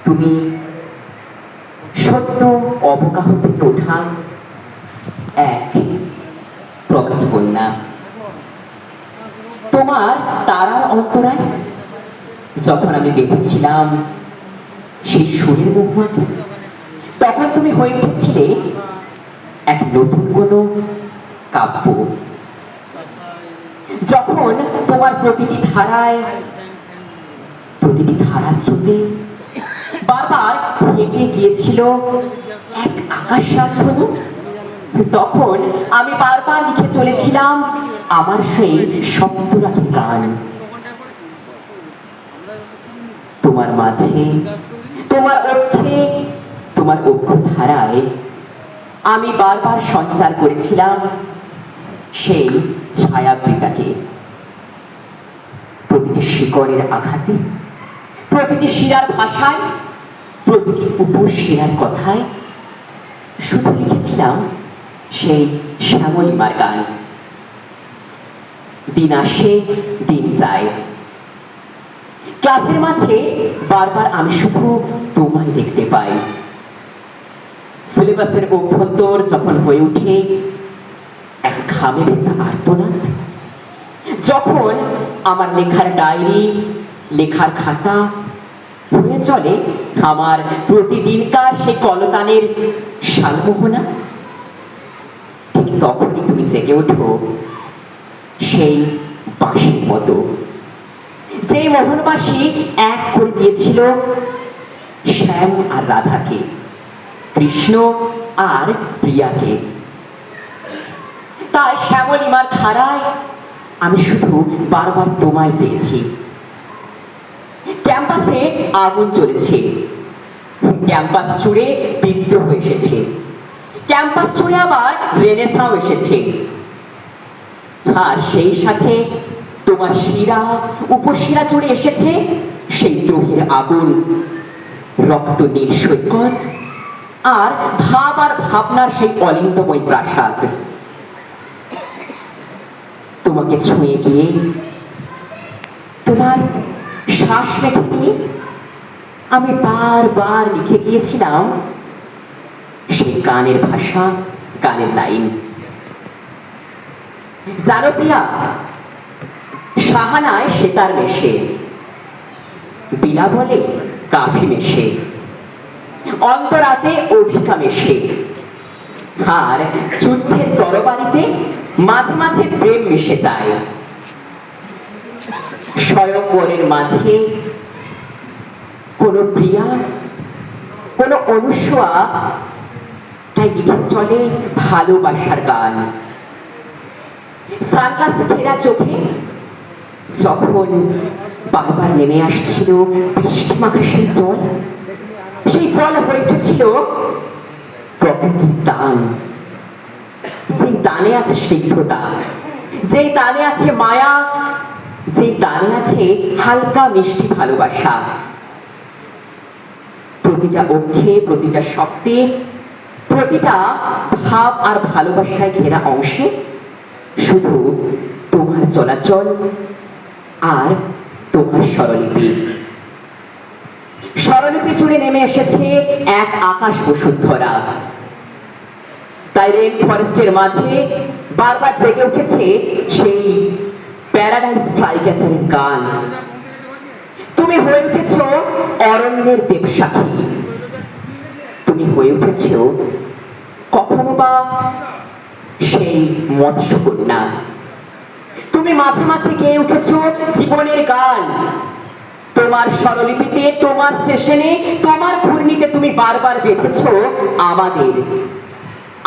তুমি সত্য অবগাহ থেকে ওঠা এক প্রকৃতি কন্যা। তোমার তারার অন্তরায় যখন আমি দেখেছিলাম সেই সুরের মোহনাকে, তখন তুমি হয়ে উঠেছিলে এক নতুন কোনো কাব্য। যখন তোমার প্রতিটি ধারা স্রোতে বারবার হেঁটে গিয়েছিল এক আকাশ, তখন আমি বারবার লিখে চলেছিলাম আমার সেই সপ্তরাগী গান। তোমার মাঝে, তোমার অর্থে, তোমার অজ্ঞ ধারায় আমি বারবার সঞ্চার করেছিলাম সেই ছায়াবৃতাকে। প্রতিটি শিকড়ের আঘাতে, প্রতিটি শিরার ভাষায়, প্রতিটি উপশিরার কথায় শুধু লিখেছিলাম সেই শ্যামলিমার গান। দিন আসে, দিন যায়, ক্লাসের মাঝে বারবার আমি শুধু তোমায় দেখতে পাই। সিলেবাসের অভ্যন্তর যখন হয়ে ওঠে এক ঘামে ভেজা আর্তনাদ, যখন আমার লেখার ডায়েরি, লেখার খাতা হয়ে চলে আমার প্রতিদিনকার সেই কলতানের সালমোহনা, ঠিক তখনই তুমি জেগে ওঠো সেই বাঁশির মতো, যে মোহনবাসী এক করে দিয়েছিল শ্যাম আর রাধাকে, কৃষ্ণ আর প্রিয়াকে। তাই শ্যামলিমার ধারায় আমি শুধু বারবার তোমায় চেয়েছি। ক্যাম্পাসে আগুন চলেছে, ক্যাম্পাস জুড়ে বিদ্রোহ এসেছে, ক্যাম্পাস জুড়ে আবার রেনেসাঁও এসেছে, আর সেই সাথে তোমার শিরা উপশিরা জুড়ে এসেছে সেই দ্রোহের আগুন, রক্ত নীল সৈকত আর ভাব আর ভাবনার সেই অলিন্দময় প্রাসাদ। তোমাকে ছুঁয়ে গিয়ে, তোমার শ্বাস মেখে নিয়ে আমি বারবার লিখে গিয়েছিলাম সেই গানের ভাষা, গানের লাইন। জানো প্রিয়া, সাহানায় সেতার মেশে, বিনা বলে কাফি মেশে, অন্তরাতে অভিকা মেশে, আর যুদ্ধের তরবারিতে মাঝে মাঝে প্রেম মিশে যায়। স্বয়ংবরের মাঝে কোনো প্রিয়া, কোনো অনুসয়া, তাই লিখে চলে ভালোবাসার গান। সানগ্লাস ঘেরা চোখে যখন বারবার নেমে আসছিল বৃষ্টি মাখা সেই জল হয়ে উঠেছিল প্রকৃতির দান। যে দানে আছে স্নিগ্ধতা, যে দানে আছে মায়া, যে দানে আছে হালকা মিষ্টি ভালোবাসা। প্রতিটা অক্ষে, প্রতিটা শব্দে, প্রতিটা ভাব আর ভালোবাসায় ঘেরা অংশে শুধু তোমার চলাচল আর তোমার স্বরলিপি। স্বরলিপি জুড়ে নেমে এসেছে এক আকাশ বসুন্ধরা। তাই রেন ফরেস্টের মাঝে বারবার জেগে উঠেছে সেই প্যারাডাইজ ফ্লাই ক্যাচারের গান। তুমি হয়ে উঠেছ অরণ্যের দেবসাখী, তুমি হয়ে উঠেছ কখনো বা সেই মৎস্যকন্যা। তুমি মাঝে মাঝে গেয়ে উঠেছ জীবনের গান। তোমার স্বরলিপিতে, তোমার স্টেশনে, তোমার ঘূর্ণিতে তুমি বারবার বেঁধেছ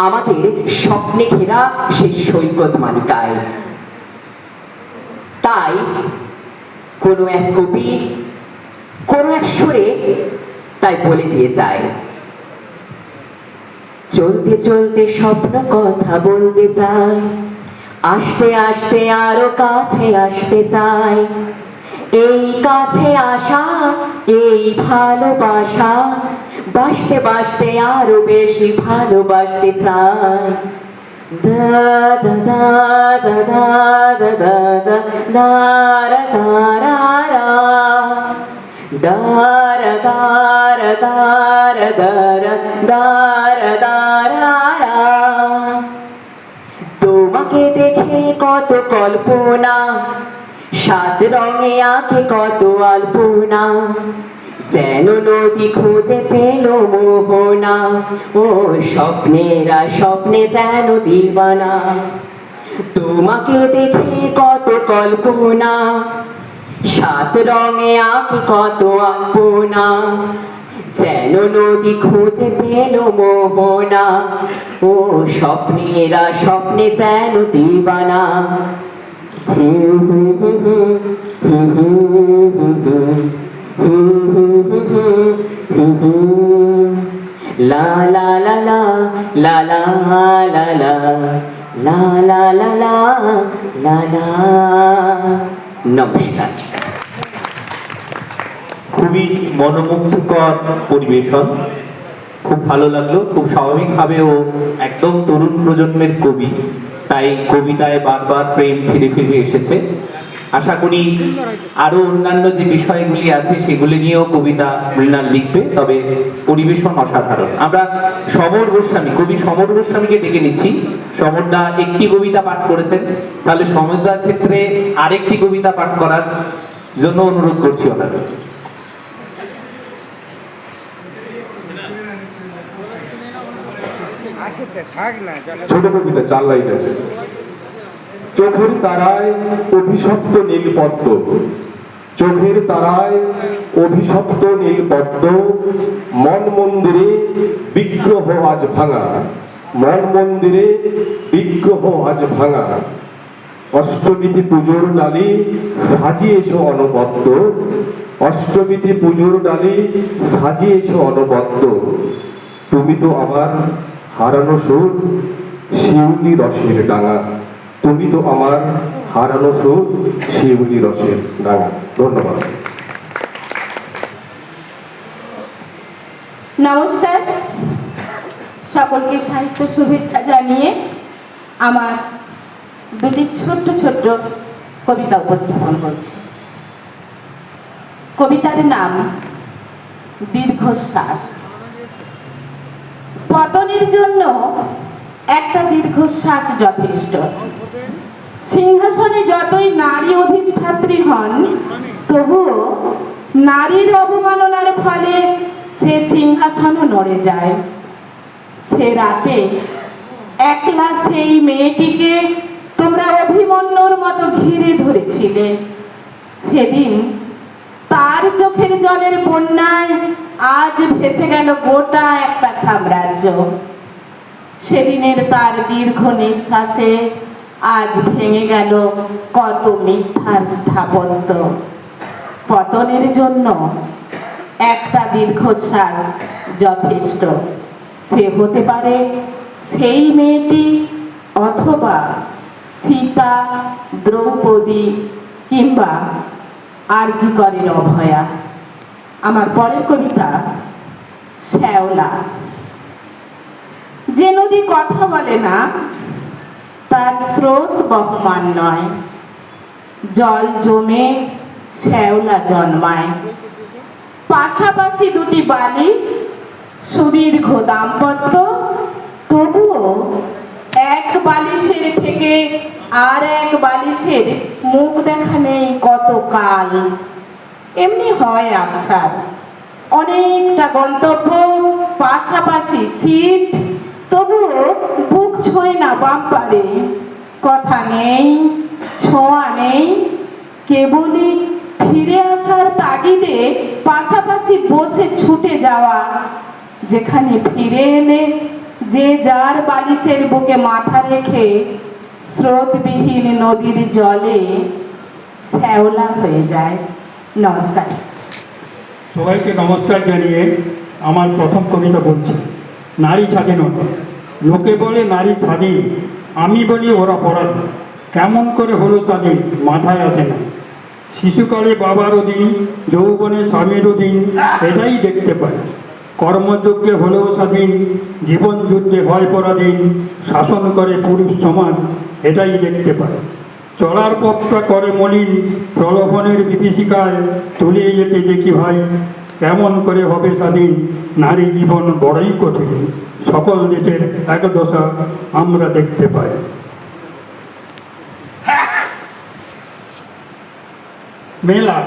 আমাদের স্বপ্নে ঘেরা সেই সৈকত মালিকায়। তাই কোনো এক কবি, কোনো এক সুরে তাই বলে দিয়ে যায়, চলতে চলতে স্বপ্ন কথা বলতে যায়, আসতে আসতে আরো কাছে আসতে চায়, এই কাছে আসা, এই ভালোবাসা, বাসতে বাসতে আরো বেশি ভালোবাসতে চায়। দা দা দা দা দা দা দা দা দা রা রা রা, দার দার দার দার দার দারা। তোমাকে দেখে কত কল্পনা, সাত রঙে আঁকে কত আলপনা, যেন নদী খুঁজে পেল মোহনা। ও স্বপ্নেরা স্বপ্নে যেন দিবানা, তোমাকে দেখে কত কল্পনা, সাত রঙে আঁকে কত আলপনা, যেন নদী খুঁজে পেল মোহনা। ও স্বপ্নেরা স্বপ্নে যেন দিবানা। লা লা লা লা লা লা লা লা লা লা লা লা লা লা। নমস্কার। খুবই মনোমুগ্ধকর পরিবেশন, খুব ভালো লাগলো। খুব স্বাভাবিকভাবে ও একদম তরুণ প্রজন্মের কবি, তাই কবিতায় বারবার প্রেম ফিরে ফিরে এসেছে। আশা করি আরো অন্যান্য যে বিষয়গুলি আছে সেগুলি নিয়েও কবিতা মৃণাল লিখবে, তবে পরিবেশন অসাধারণ। আমরা সমর গোস্বামী, কবি সমর গোস্বামীকে ডেকে নিচ্ছি। সমরদা একটি কবিতা পাঠ করেছেন, তাহলে সমরদার ক্ষেত্রে আরেকটি কবিতা পাঠ করার জন্য অনুরোধ করছি ওনাদের। ছোট কবিতা, 4 লাইনের। চোখের তারায় অভিশপ্ত নীল পদ্ম, চোখের তারায় অভিশপ্ত নীল পদ্ম, মন মন্দিরে বিগ্রহ আজ ভাঙা, মন মন্দিরে বিগ্রহ আজ ভাঙা। অষ্টমীতি পুজোর ডালি সাজিয়েছো অনবদ্য, অষ্টমীতি পুজোর ডালি সাজিয়েছো অনবদ্য। তুমি তো আমার হারানো সুর, শিউলি রসের ডাঙা, তুমি তো আমার হারানো সুর, শিউলি রসের ডাঙা। ধন্যবাদ। নমস্কার, সকলকে সাহিত্য শুভেচ্ছা জানিয়ে আমার দুটি ছোট্ট ছোট্ট কবিতা উপস্থাপন করছি। কবিতার নাম দীর্ঘশ্বাস। পতনের জন্য একটা দীর্ঘশ্বাস যথেষ্ট। সিংহাসনে যতই নারী অধিষ্ঠাত্রী হন, তবুও নারীর অবমাননার ফলে সে সিংহাসনও নড়ে যায়। সে রাতে একলা সেই মেয়েটিকে তোমরা অভিমন্যুর মতো ঘিরে ধরেছিলে। সেদিন তার চোখের জলের বন্যায় আজ ভেসে গেল গোটা একটা সাম্রাজ্য। সেদিনের তার দীর্ঘ নিঃশ্বাসে আজ ভেঙে গেল কত মিথ্যার স্থাপত্য। পতনের জন্য একটা দীর্ঘশ্বাস যথেষ্ট। সে হতে পারে সেই মেয়েটি, অথবা সীতা, দ্রৌপদী, কিংবা আরজিকরের অভয়া। আমার পরের কবিতা শ্যাওলা। যে নদী কথা বলে না, তার স্রোত বহমান নয়। জল জমে শ্যাওলা জন্মায়। পাশাপাশি দুটি বালিশ, সুদীর্ঘ দাম্পত্য, তবুও এক বালিশের থেকে আর এক বালিশের মুখ দেখা নেই কত কাল। এমনি হয় আচ্ছা, অনেকটা গন্তব্য, পাশাপাশি সিট, তবুও বুক ছোঁয় না বাম্পারে। কথা নেই, ছোঁয়া নেই, কেবলই ফিরে আসার তাগিদে পাশাপাশি বসে ছুটে যাওয়া। যেখানে ফিরে এলে যে যার বালিশের বুকে মাথা রেখে স্রোতবিহীন নদীর জলে শ্যাওলা হয়ে যায়। নমস্কার। সবাইকে নমস্কার জানিয়ে আমার প্রথম কবিতা বলছি, নারী স্বাধীনতা। লোকে বলে নারী স্বাধীন, আমি বলি ওরা পরাধীন। কেমন করে হলো স্বাধীন মাথায় আসে না। শিশুকালে বাবার অধীন, যৌবনে স্বামীর অধীন, এটাই দেখতে পাই। কর্মযজ্ঞে হলেও স্বাধীন, জীবন যুদ্ধে হয় পরাধীন। শাসন করে পুরুষ সমাজ, এটাই দেখতে পাই। চলার পথটা করে মলিন, প্রলোভনের বিভীষিকায় তলিয়ে যেতে দেখি ভাই। কেমন করে হবে স্বাধীন, নারী জীবন বড়ই কঠিন। সকল দেশের এক দশা আমরা দেখতে পাই। মেলা,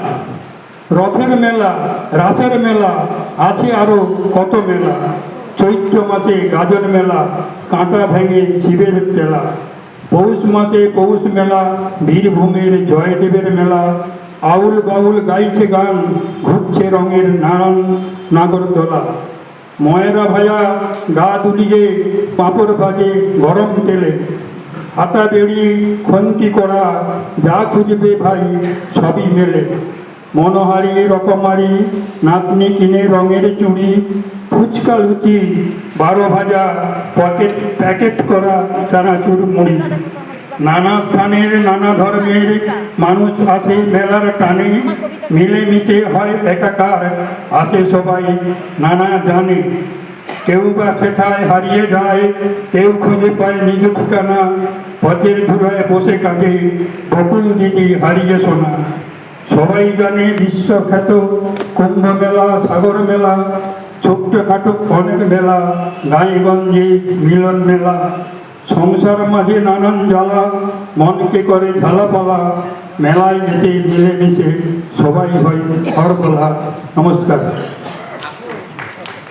রথের মেলা, রাসের মেলা, আছে আরো কত মেলা। চৈত্র মাসে গাজন মেলা, কাঁটা ভেঙে শিবের চেলা। পৌষ মাসে পৌষ মেলা, বীরভূমের জয়দেবের মেলা। আউল বাউল গাইছে গান, ঘুরছে রঙের নানান নাগরদোলা। ময়রা ভায়া গা দুলিয়ে পাঁপড় ভাজে গরম তেলে। হাতা বেড়ি খন্তি করা, যা খুঁজবে ভাই সবই মেলে। মনোহারি রকমারি, নাতনি কিনে রঙের চুড়ি। ফুচকা লুচি, 12 ভাজা, প্যাকেট করা চানাচুর মুড়ি। নানা স্থানের নানা ধর্মের মানুষ আসে মেলার টানে। মিলেমিশে হয় একাকার, আসে সবাই নানা জানে। কেউ বা সেথায় হারিয়ে যায়, কেউ খুঁজে পায় নিজ ঠিকানা। পথের ধুলায় বসে কাঁদে বকুল দিদি হারিয়ে শোনা। সবাই জানে বিশ্বখ্যাত কুম্ভ মেলা, সাগর মেলা। ছোট্টখাটো অনেক মেলা, গাঁয়ে-গঞ্জে মিলন মেলা। সংসার মাঝে নানান জ্বালা, মনকে করে ঝালাপালা। মেলায় এসে মিলেমিশে সবাই হয় হরকলা। নমস্কার।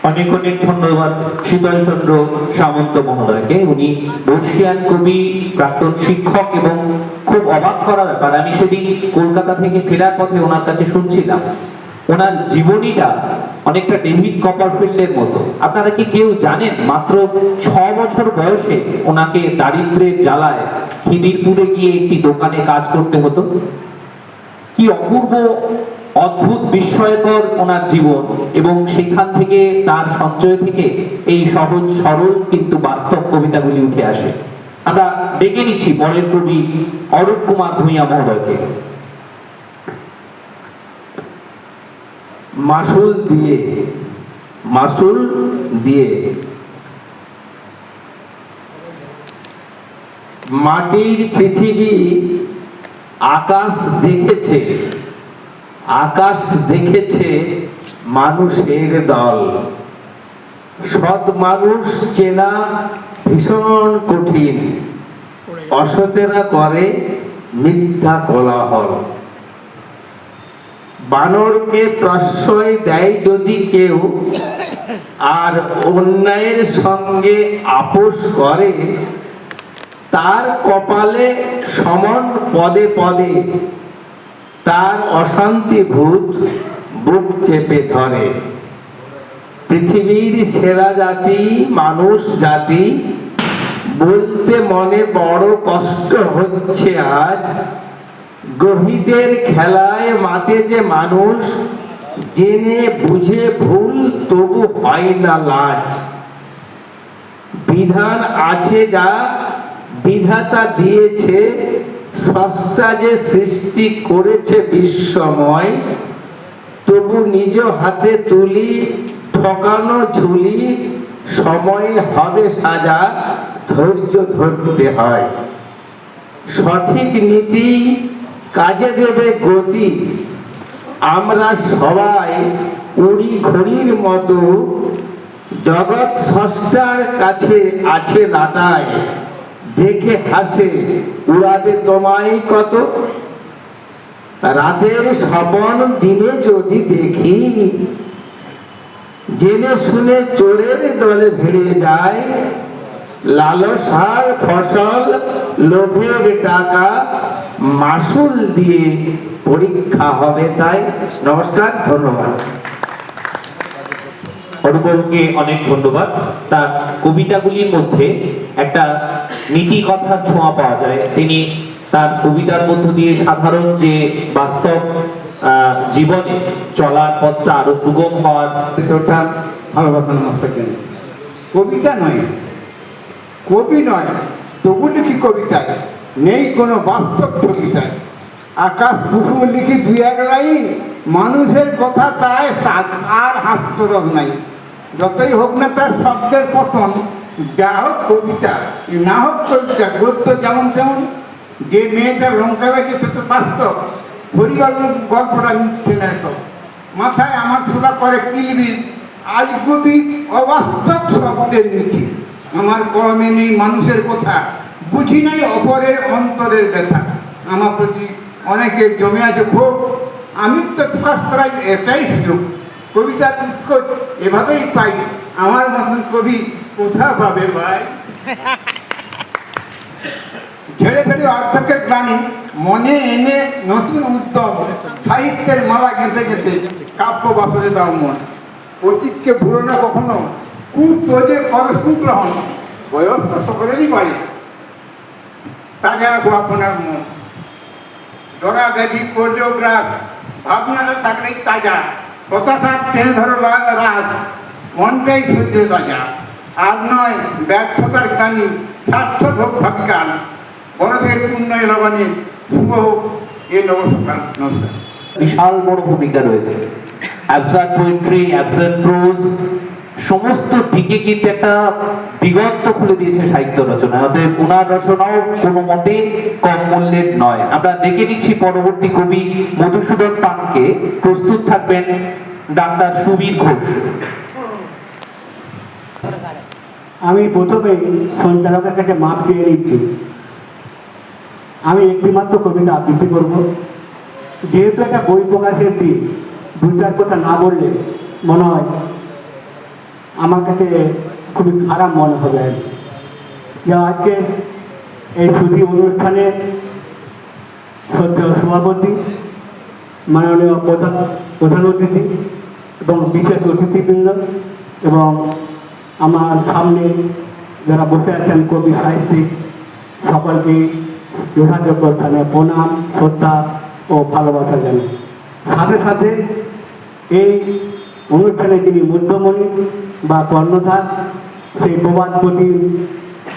অনেক অনেক ধন্যবাদ শীতল চন্দ্র সামন্ত মহোদয়কে। উনি বর্ষিয়ান কবি, প্রাক্তন শিক্ষক, এবং খুব অবাক করা ব্যাপার, আমি সেদিন কলকাতা থেকে ফেরার পথে ওনার কাছে শুনছিলাম, ওনার জীবনীটা অনেকটা ডেভিড কপারফিল্ডের মতো। আপনারা কি কেউ জানেন মাত্র 6 বছর বয়সে ওনাকে দারিদ্র্যের জ্বালায় খিদিরপুরে গিয়ে একটি দোকানে কাজ করতে হতো? কি অপূর্ব, অদ্ভুত, বিস্ময়কর ওনার জীবন। এবং সেখান থেকে, তার সঞ্চয় থেকে এই সহজ সরল কিন্তু বাস্তব কবিতাগুলি উঠে আসে। আমরা ডেকে নিচ্ছি পরের কবি অরূপ কুমার ভূঁইয়া মহোদয়কে। মাসুল দিয়ে, মাসুল দিয়ে। মাটির পৃথিবী আকাশ দেখেছে, আকাশ দেখেছে মানুষের দল। সৎ মানুষ চেনা ভীষণ কঠিন, অসতেরা করে মিথ্যা কোলাহল। বানরকে প্রশ্রয় দেয় যদি কেউ, আর অন্যায়ের সঙ্গে আপোষ করে, তার কপালে সমন পদে পদে, তার অশান্তি ভূত বুক চেপে ধরে। পৃথিবীর সেরা জাতি মানুষ জাতি, বলতে মনে বড় কষ্ট হচ্ছে আজ। গভীদের খেলায় মাতে যে মানুষ, জেনে বুঝে ভুল তবু হয় না লাজ। বিধান আছে যা বিধাতা দিয়েছে, স্রষ্টা যে সৃষ্টি করেছে বিশ্বময়। তবু নিজ হাতে তুলি ঠকানো ঝুলি, সময় হবে সাজা ধৈর্য ধরতে হয়। সঠিক নীতি কাজে দেবে গতি, আমরা সবাই উড়ি ঘড়ির মতো। জগৎ স্রষ্টার কাছে আছে নাটায়, দেখে হাসে উড়াবে তোমায় কত। রাতের স্বপন দিনে যদি দেখি, জেনে শুনে চোরের দলে ভিড়ে যায়। লালসার ফসল লোভের টাকা, মাসুল দিয়ে পরীক্ষা হবে তাই। নমস্কার, ধন্যবাদ। অরূপকে অনেক ধন্যবাদ। তার কবিতাগুলির মধ্যে একটা নীতি কথার ছোঁয়া পাওয়া যায়। তিনি তার কবিতার মধ্য দিয়ে সাধারণ যে বাস্তব জীবনে চলার পথটা আরো সুগম হওয়ার। ভালোবাসা নমস্কার। কবিতা নয়, কবি নয়, তবু লিখি কবিতায়, নেই কোনো বাস্তব কবিতায়। আকাশ কুসুম লিখি 2-1 লাইন, মানুষের কথা তাই আর হাস্যরস নাই। যতই হোক না তার শব্দের পতন, যা হোক কবিতা না হোক কবিতা, গদ্য যেমন তেমন। যে মেয়েটা লঙ্কা বেঁচে সে তো বাস্তব, হরিগল গল্পটা নিচ্ছে না তো। মাথায় আমার শোনা করে কিলবিল, আজ কবি অবাস্তব শব্দের নিচে। আমার কলমে নেই মানুষের কথা, বুঝি নাই অপরের অন্তরের ব্যথা। আমার প্রতি অনেকে জমে আছে ক্ষোভ, আমি তো প্রকাশ করাই এটাই সুযোগ। কবিতার উৎকোচ এভাবেই পাই, আমার মতন কবি কোথা পাবে ভাই? ঝেড়ে ফেলে অর্থকের প্রাণী, মনে এনে নতুন উদ্যম, সাহিত্যের মালা গেঁথে গেঁথে কাব্য বাসরে দাও মন। অতীতকে ভুলো না কখনো, কুপ্রজে কর সুগ্রহণ, বয়স তো সকলেরই বাড়ি, তাজা রাখো আপনার মন। ডরা ব্যাধি করলেও গ্রাস, ভাবনাটা থাকলেই তাজা, হতাশার টেনে ধরো রাত, মনটাই সহ্য তাজা। আর নয় ব্যর্থতার কানি, সার্থক হোক ভাবকাল, বরসের পুণ্য লবণে শুভ হোক এ নবসকাল। নমস্কার। বিশাল বড় ভূমিকা রয়েছে। অ্যাবসার্ড পোয়েট্রি, অ্যাবসার্ড প্রোজ সমস্ত দিকে কিন্তু একটা দিগন্ত খুলে দিয়েছে সাহিত্য রচনায়। অতএব ওনার রচনাও কোনো মতে কম মূল্যের নয়। আমরা দেখে নিচ্ছি পরবর্তী কবি মধুসূদন পানকে। প্রস্তুত থাকবেন ডাক্তার সুবীর ঘোষ। আমি প্রথমেই সঞ্চালকের কাছে মাপ চেয়ে নিচ্ছি। আমি একটিমাত্র কবিতা আবৃত্তি করব। যেহেতু একটা বই প্রকাশের দিন, দু চার কথা না বললে মনে হয় আমার কাছে খুবই খারাপ মনে হবে। যে আজকে এই সুধী অনুষ্ঠানে শ্রদ্ধেয় সভাপতি, মাননীয় প্রধান অতিথি এবং বিশেষ অতিথিবৃন্দ এবং আমার সামনে যারা বসে আছেন কবি সাহিত্যিক, সকলকে যথাযোগ্য স্থানে প্রণাম, শ্রদ্ধা ও ভালোবাসা জানাই। সাথে সাথে এই অনুষ্ঠানে যিনি মধ্যমণি বা কর্ণধার, সেই প্রবাদপতি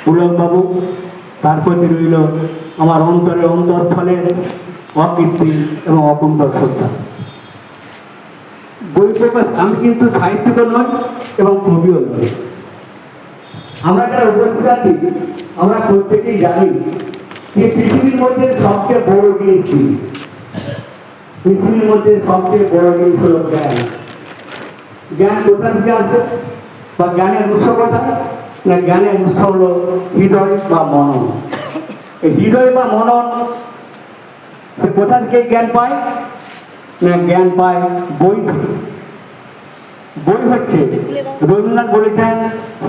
পুলকবাবু, তার প্রতি রইল আমার অন্তরের অন্তঃস্থলের অকীর্তি এবং অকুণ্ঠ শ্রদ্ধা। বই প্রকাশ, আমি কিন্তু সাহিত্যিকও নই এবং কবিও নই। আমরা যারা উপস্থিত আছি আমরা প্রত্যেকেই জানি যে পৃথিবীর মধ্যে সবচেয়ে বড় জিনিস কি? পৃথিবীর মধ্যে সবচেয়ে বড় জিনিস হলো জ্ঞান। জ্ঞান কোথা থেকে আসে বা জ্ঞানের উৎস কোথায়? না, জ্ঞানের উৎস হলো হৃদয় বা মনন। এই হৃদয় বা মনন সে কোথা থেকে জ্ঞান পায়? না, জ্ঞান পায় বই থেকে। বই হচ্ছে, রবীন্দ্রনাথ বলেছেন,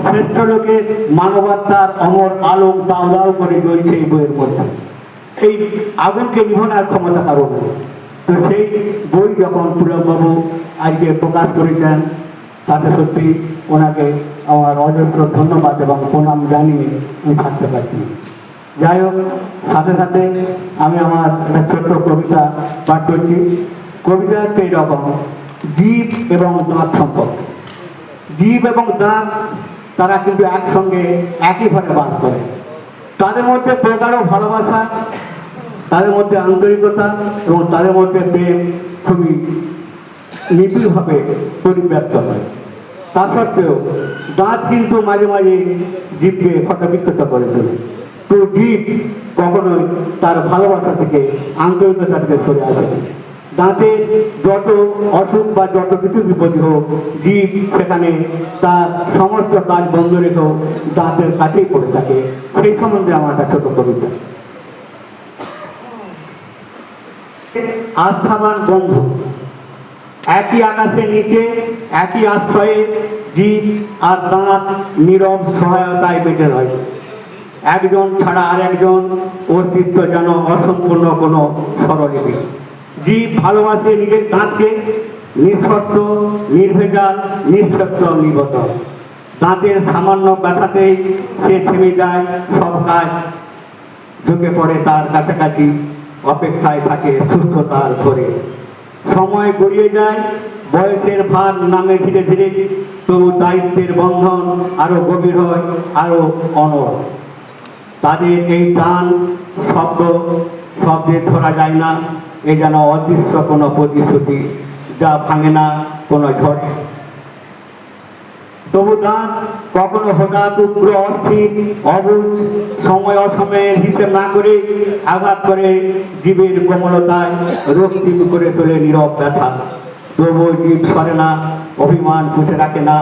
শ্রেষ্ঠ লোকের মানবাত্মার অমর আলোক দাও দাও করে জ্বলছে এই বইয়ের মধ্যে। এই আগুনকে নিভানোর ক্ষমতা কারণ। তো সেই বই যখন পুলকবাবু আজকে প্রকাশ করেছেন, তাতে সত্যি ওনাকে আমার অজস্র ধন্যবাদ এবং প্রণাম জানিয়ে আমি থাকতে পারছি। যাই হোক, সাথে সাথে আমি আমার একটা ছোট্ট কবিতা পাঠ করছি। কবিতা হচ্ছে এইরকম: জীব এবং দাঁত সম্পর্কে। জীব এবং দাঁত তারা কিন্তু একসঙ্গে একই ঘরে বাস করে। তাদের মধ্যে প্রগাঢ় ভালোবাসা, তাদের মধ্যে আন্তরিকতা এবং তাদের মধ্যে প্রেম খুবই নিবিড়ভাবে পরিব্যাপ্ত হয়। তা সত্ত্বেও দাঁত কিন্তু মাঝে মাঝে জীবকে ক্ষতবিক্ষত করে তোলে। তো জীব কখনোই তার ভালোবাসা থেকে, আন্তরিকতা থেকে সরে আসে না। দাঁতের যত অসুখ বা যত কিছু বিপদ হোক, জীব সেখানে তার সমস্ত কাজ বন্ধ রেখেও দাঁতের কাছেই পড়ে থাকে। সেই সম্বন্ধে আমার একটা ছোট কবিতা। আস্থাবান বন্ধু, একই আকাশের নিচে একই আশ্রয়ে জীব আর দাঁত নীরব সহায়তায় বেঁচে রয়। একজন ছাড়া আর একজন অস্তিত্ব যেন অসম্পূর্ণ কোনো স্বরলিপি। জীব ভালোবাসে নিজের দাঁতকে, নিঃশর্ত, নির্ভেজাল, নিঃশর্ত, নির্গত। দাঁতের সামান্য ব্যথাতেই সে থেমে যায় সব কাজ, ঢুকে পড়ে তার কাছাকাছি, অপেক্ষায় থাকে সুস্থতার ঘরে। সময় গড়িয়ে যায়, বয়সের ভার নামে ধীরে ধীরে, তবু দায়িত্বের বন্ধন আরো গভীর হয়, আরো অনড়। তাদের এই টান শব্দে ধরা যায় না। এ যেন অদৃশ্য কোনো প্রতিশ্রুতি, যা ভাঙে না কোনো ঝড়ে। তবু দাস কখনো হঠাৎ উগ্র অস্থির অবুঝ সময় অসময়ের হিসেব না করে আঘাত করে জীবের কোমলতায় রক্তিম করে তোলে নীরব ব্যথা। তবু জীব সরে না, অভিমান পুষে রাখে না,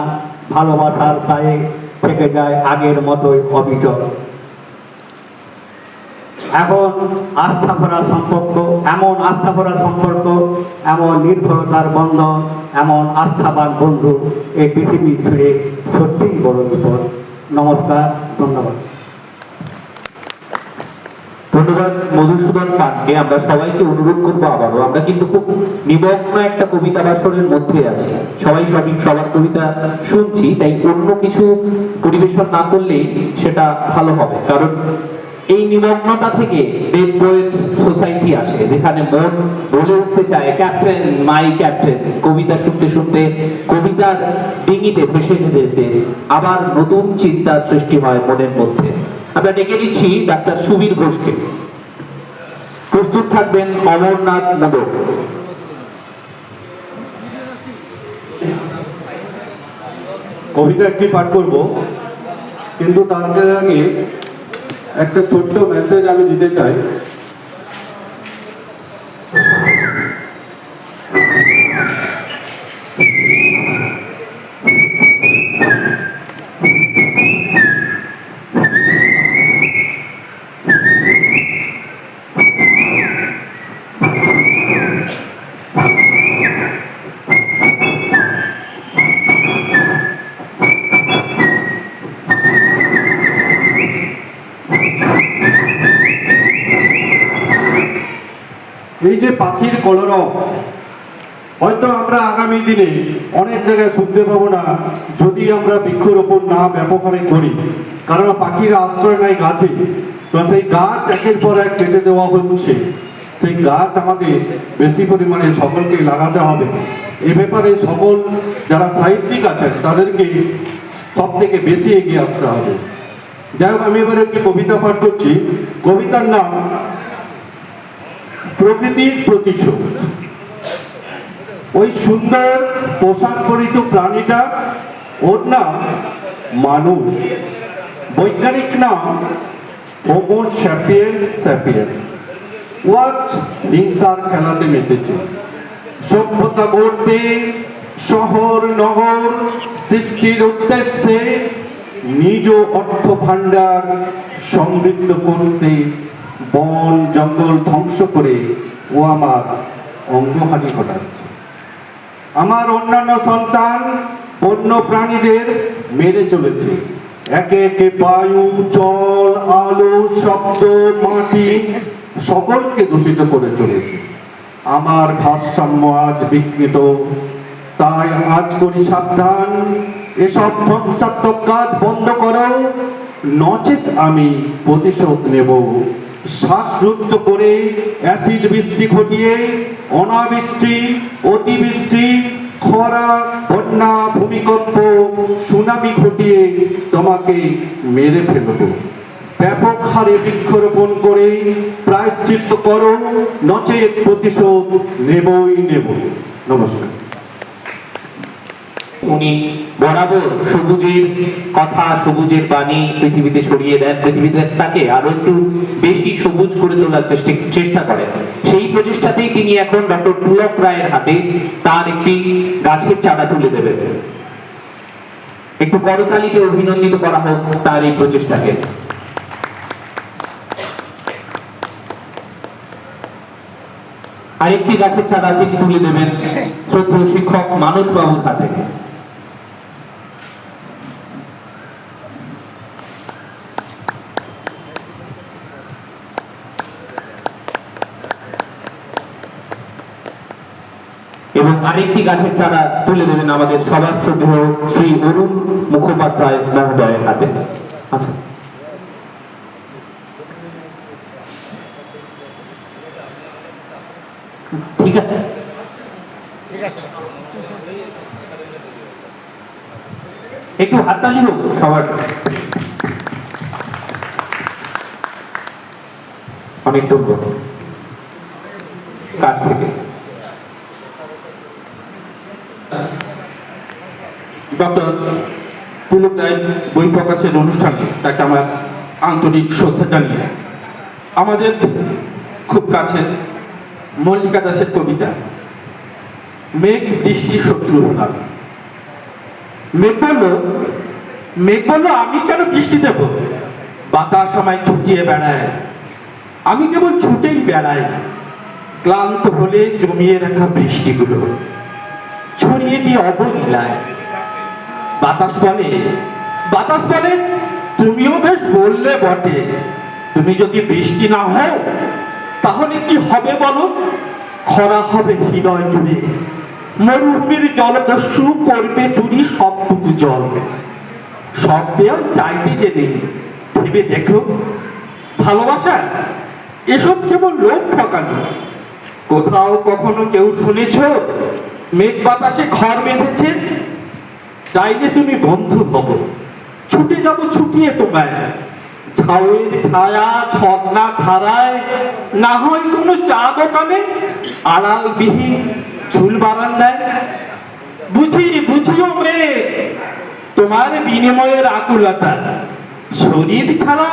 ভালোবাসার দায়ে থেকে যায় আগের মতোই অবিচল। এখন আস্থা ভরা সম্পর্ক, এমন আস্থা ভরা সম্পর্ক, এমন নির্ভরতার বন্ধন, এমন আস্থাবান বন্ধু এই পৃথিবী জুড়ে সত্যিই বড় বিপদ। নমস্কার, ধন্যবাদ। ধন্যবাদ মধুসূদন পানকে। আমরা সবাইকে অনুরোধ করবো আবারও, আমরা কিন্তু খুব নিমগ্ন একটা কবিতা বাসরের মধ্যে আছি, সবাই সবার কবিতা শুনছি, তাই অন্য কিছু পরিবেশন না করলে সেটা ভালো হবে। কারণ এই নিমগ্নতা থেকে ডেড পোয়েটস সোসাইটি আসে, যেখানে মন বলে উঠতে চায় ক্যাপ্টেন মাই ক্যাপ্টেন। কবিতা শুনতে শুনতে কবিতার ডিঙিতে ভেসে যেতে আবার নতুন চিন্তার সৃষ্টি হয় মনের মধ্যে। আমরা ডেকে দিচ্ছি ডাক্তার সুবীর ঘোষকে। প্রস্তুত থাকবেন অমরনাথ মোদক। কবিতা একটি পাঠ করব, কিন্তু তার আগে একটা ছোট্ট মেসেজ আমি দিতে চাই। এই যে পাখির কলরব, হয়তো আমরা আগামী দিনে অনেক জায়গায় শুনতে পাবো না যদি আমরা বৃক্ষরোপণ না ব্যাপকভাবে করি। কারণ পাখির আশ্রয় নাই গাছে, তো সেই গাছ একের পর এক কেটে দেওয়া হচ্ছে। সেই গাছ আমাদের বেশি পরিমাণে সকলকে লাগাতে হবে। এ ব্যাপারে সকল যারা সাহিত্যিক আছেন তাদেরকে সব থেকে বেশি এগিয়ে আসতে হবে। যাই হোক, আমি এবারে একটি কবিতা পাঠ করছি। কবিতার নাম প্রকৃতির প্রতিশোধ। ওই সুন্দর পোশাক পরিত প্রাণীটা, ওর নাম মানুষ। বৈজ্ঞানিক নাম হোমো স্যাপিয়েন্স স্যাপিয়েন্স। ওয়াচ হিংসার খেলাতে মেতেছে। সভ্যতা গড়তে শহর নগর সৃষ্টির উদ্দেশ্যে নিজ অর্থ ভাণ্ডার সমৃদ্ধ করতে বন জঙ্গল ধ্বংস করে ও আমার অঙ্গহানি ঘটাচ্ছে। আমার অন্যান্য সন্তান বন্য প্রাণীদের মেরে চলেছে। একে একে বায়ু, জল, আলো, শব্দ, মাটি সকলকে দূষিত করে চলেছে। আমার ভারসাম্য আজ বিকৃত, তাই আজ করি সাবধান, এসব ধ্বংসাত্মক কাজ বন্ধ করো, নচেত আমি প্রতিশোধ নেব। শ্বাসরুদ্ধ করে অ্যাসিড বৃষ্টি ঘটিয়ে অনাবৃষ্টি, অতিবৃষ্টি, খরা, বন্যা, ভূমিকম্প, সুনামি ঘটিয়ে তোমাকে মেরে ফেলব। ব্যাপক হারে বৃক্ষরোপণ করে প্রায়শ্চিত্ত করো, নচেত প্রতিশোধ নেবই নেব। নমস্কার। উনি বরাবর সবুজের কথা, সবুজের বাণী পৃথিবীতে ছড়িয়ে দেন, পৃথিবীতে তাকে আরো একটু বেশি সবুজ করে তোলার চেষ্টা করেন। সেই প্রচেষ্টাতেই তিনি এখন ডক্টর পুলক রায়ের হাতে তার একটি গাছের চারা তুলে দেবেন। একটু করতালিতে অভিনন্দিত করা হোক তার এই প্রচেষ্টাকে। আরেকটি গাছের চারা তিনি তুলে দেবেন শ্রদ্ধেয় শিক্ষক মানস বাবুর হাতে। এবং আরেকটি গাছের চারা তুলে দেবেন আমাদের সবার শ্রদ্ধেয় শ্রী অরুণ মুখোপাধ্যায় মহোদয়ের হাতে। আচ্ছা, ঠিক আছে, একটু হাততালি হোক সবার। অনেক ধন্যবাদ কাছ থেকে। ডক্টর পুলক রায়ের বই প্রকাশের অনুষ্ঠানে তাকে আমার আন্তরিক শ্রদ্ধা জানিয়ে আমাদের খুব কাছের মল্লিকা দাসের কবিতা মেঘ বৃষ্টি শত্রু হলাম। মেঘ বললো আমি কেন বৃষ্টি দেব? বাতাস আমায় ছুটিয়ে বেড়ায়, আমি কেবল ছুটেই বেড়াই। ক্লান্ত হলে জমিয়ে রাখা বৃষ্টিগুলো ছড়িয়ে দিয়ে অবলীলায়। বাতাস বলে তুমিও বেশ বললে বটে, তুমি যদি বৃষ্টি না হও তাহলে কি হবে বলো? খরা হবে হৃদয় জুড়ে, মরুভূমির জলদস্যু করবে চুরি সবটুকু জল। সব দেওয়া চাইতে যে নেই, ভেবে দেখো ভালোবাসা এসব কেবল লোক ঠকানো। কোথাও কখনো কেউ শুনেছ মেঘ বাতাসে ঘর বেঁধেছে? চাইলে তুমি বন্ধু হব, ছুটে যাব ছুটিয়ে তোমায়। ঝাউয়ের ছায়া ছদনা ধারায়, না হয় কোনো চা দোকানে আড়াল বিহীন ঝুল বারান্দায়। বুঝিও মেঘ তোমার বিনিময়ের আকুলতা, শরীর ছাড়া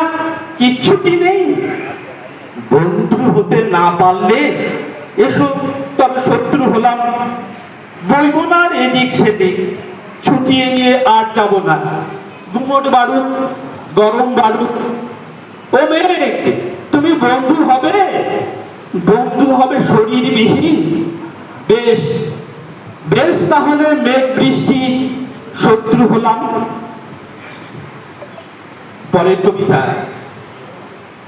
কিচ্ছুটি নেই। বন্ধু হতে না পারলে এসো তবে শত্রু হলাম। বইব না এদিক সেদিক, ছুটিয়ে নিয়ে আর যাব না। গুমট বারুদ গরম বারুদ। ও মেঘ তুমি বন্ধু হবে শরীরবিহীন। বেশ বেশ তাহলে মেঘ বৃষ্টি শত্রু হলাম। পরের কবিতা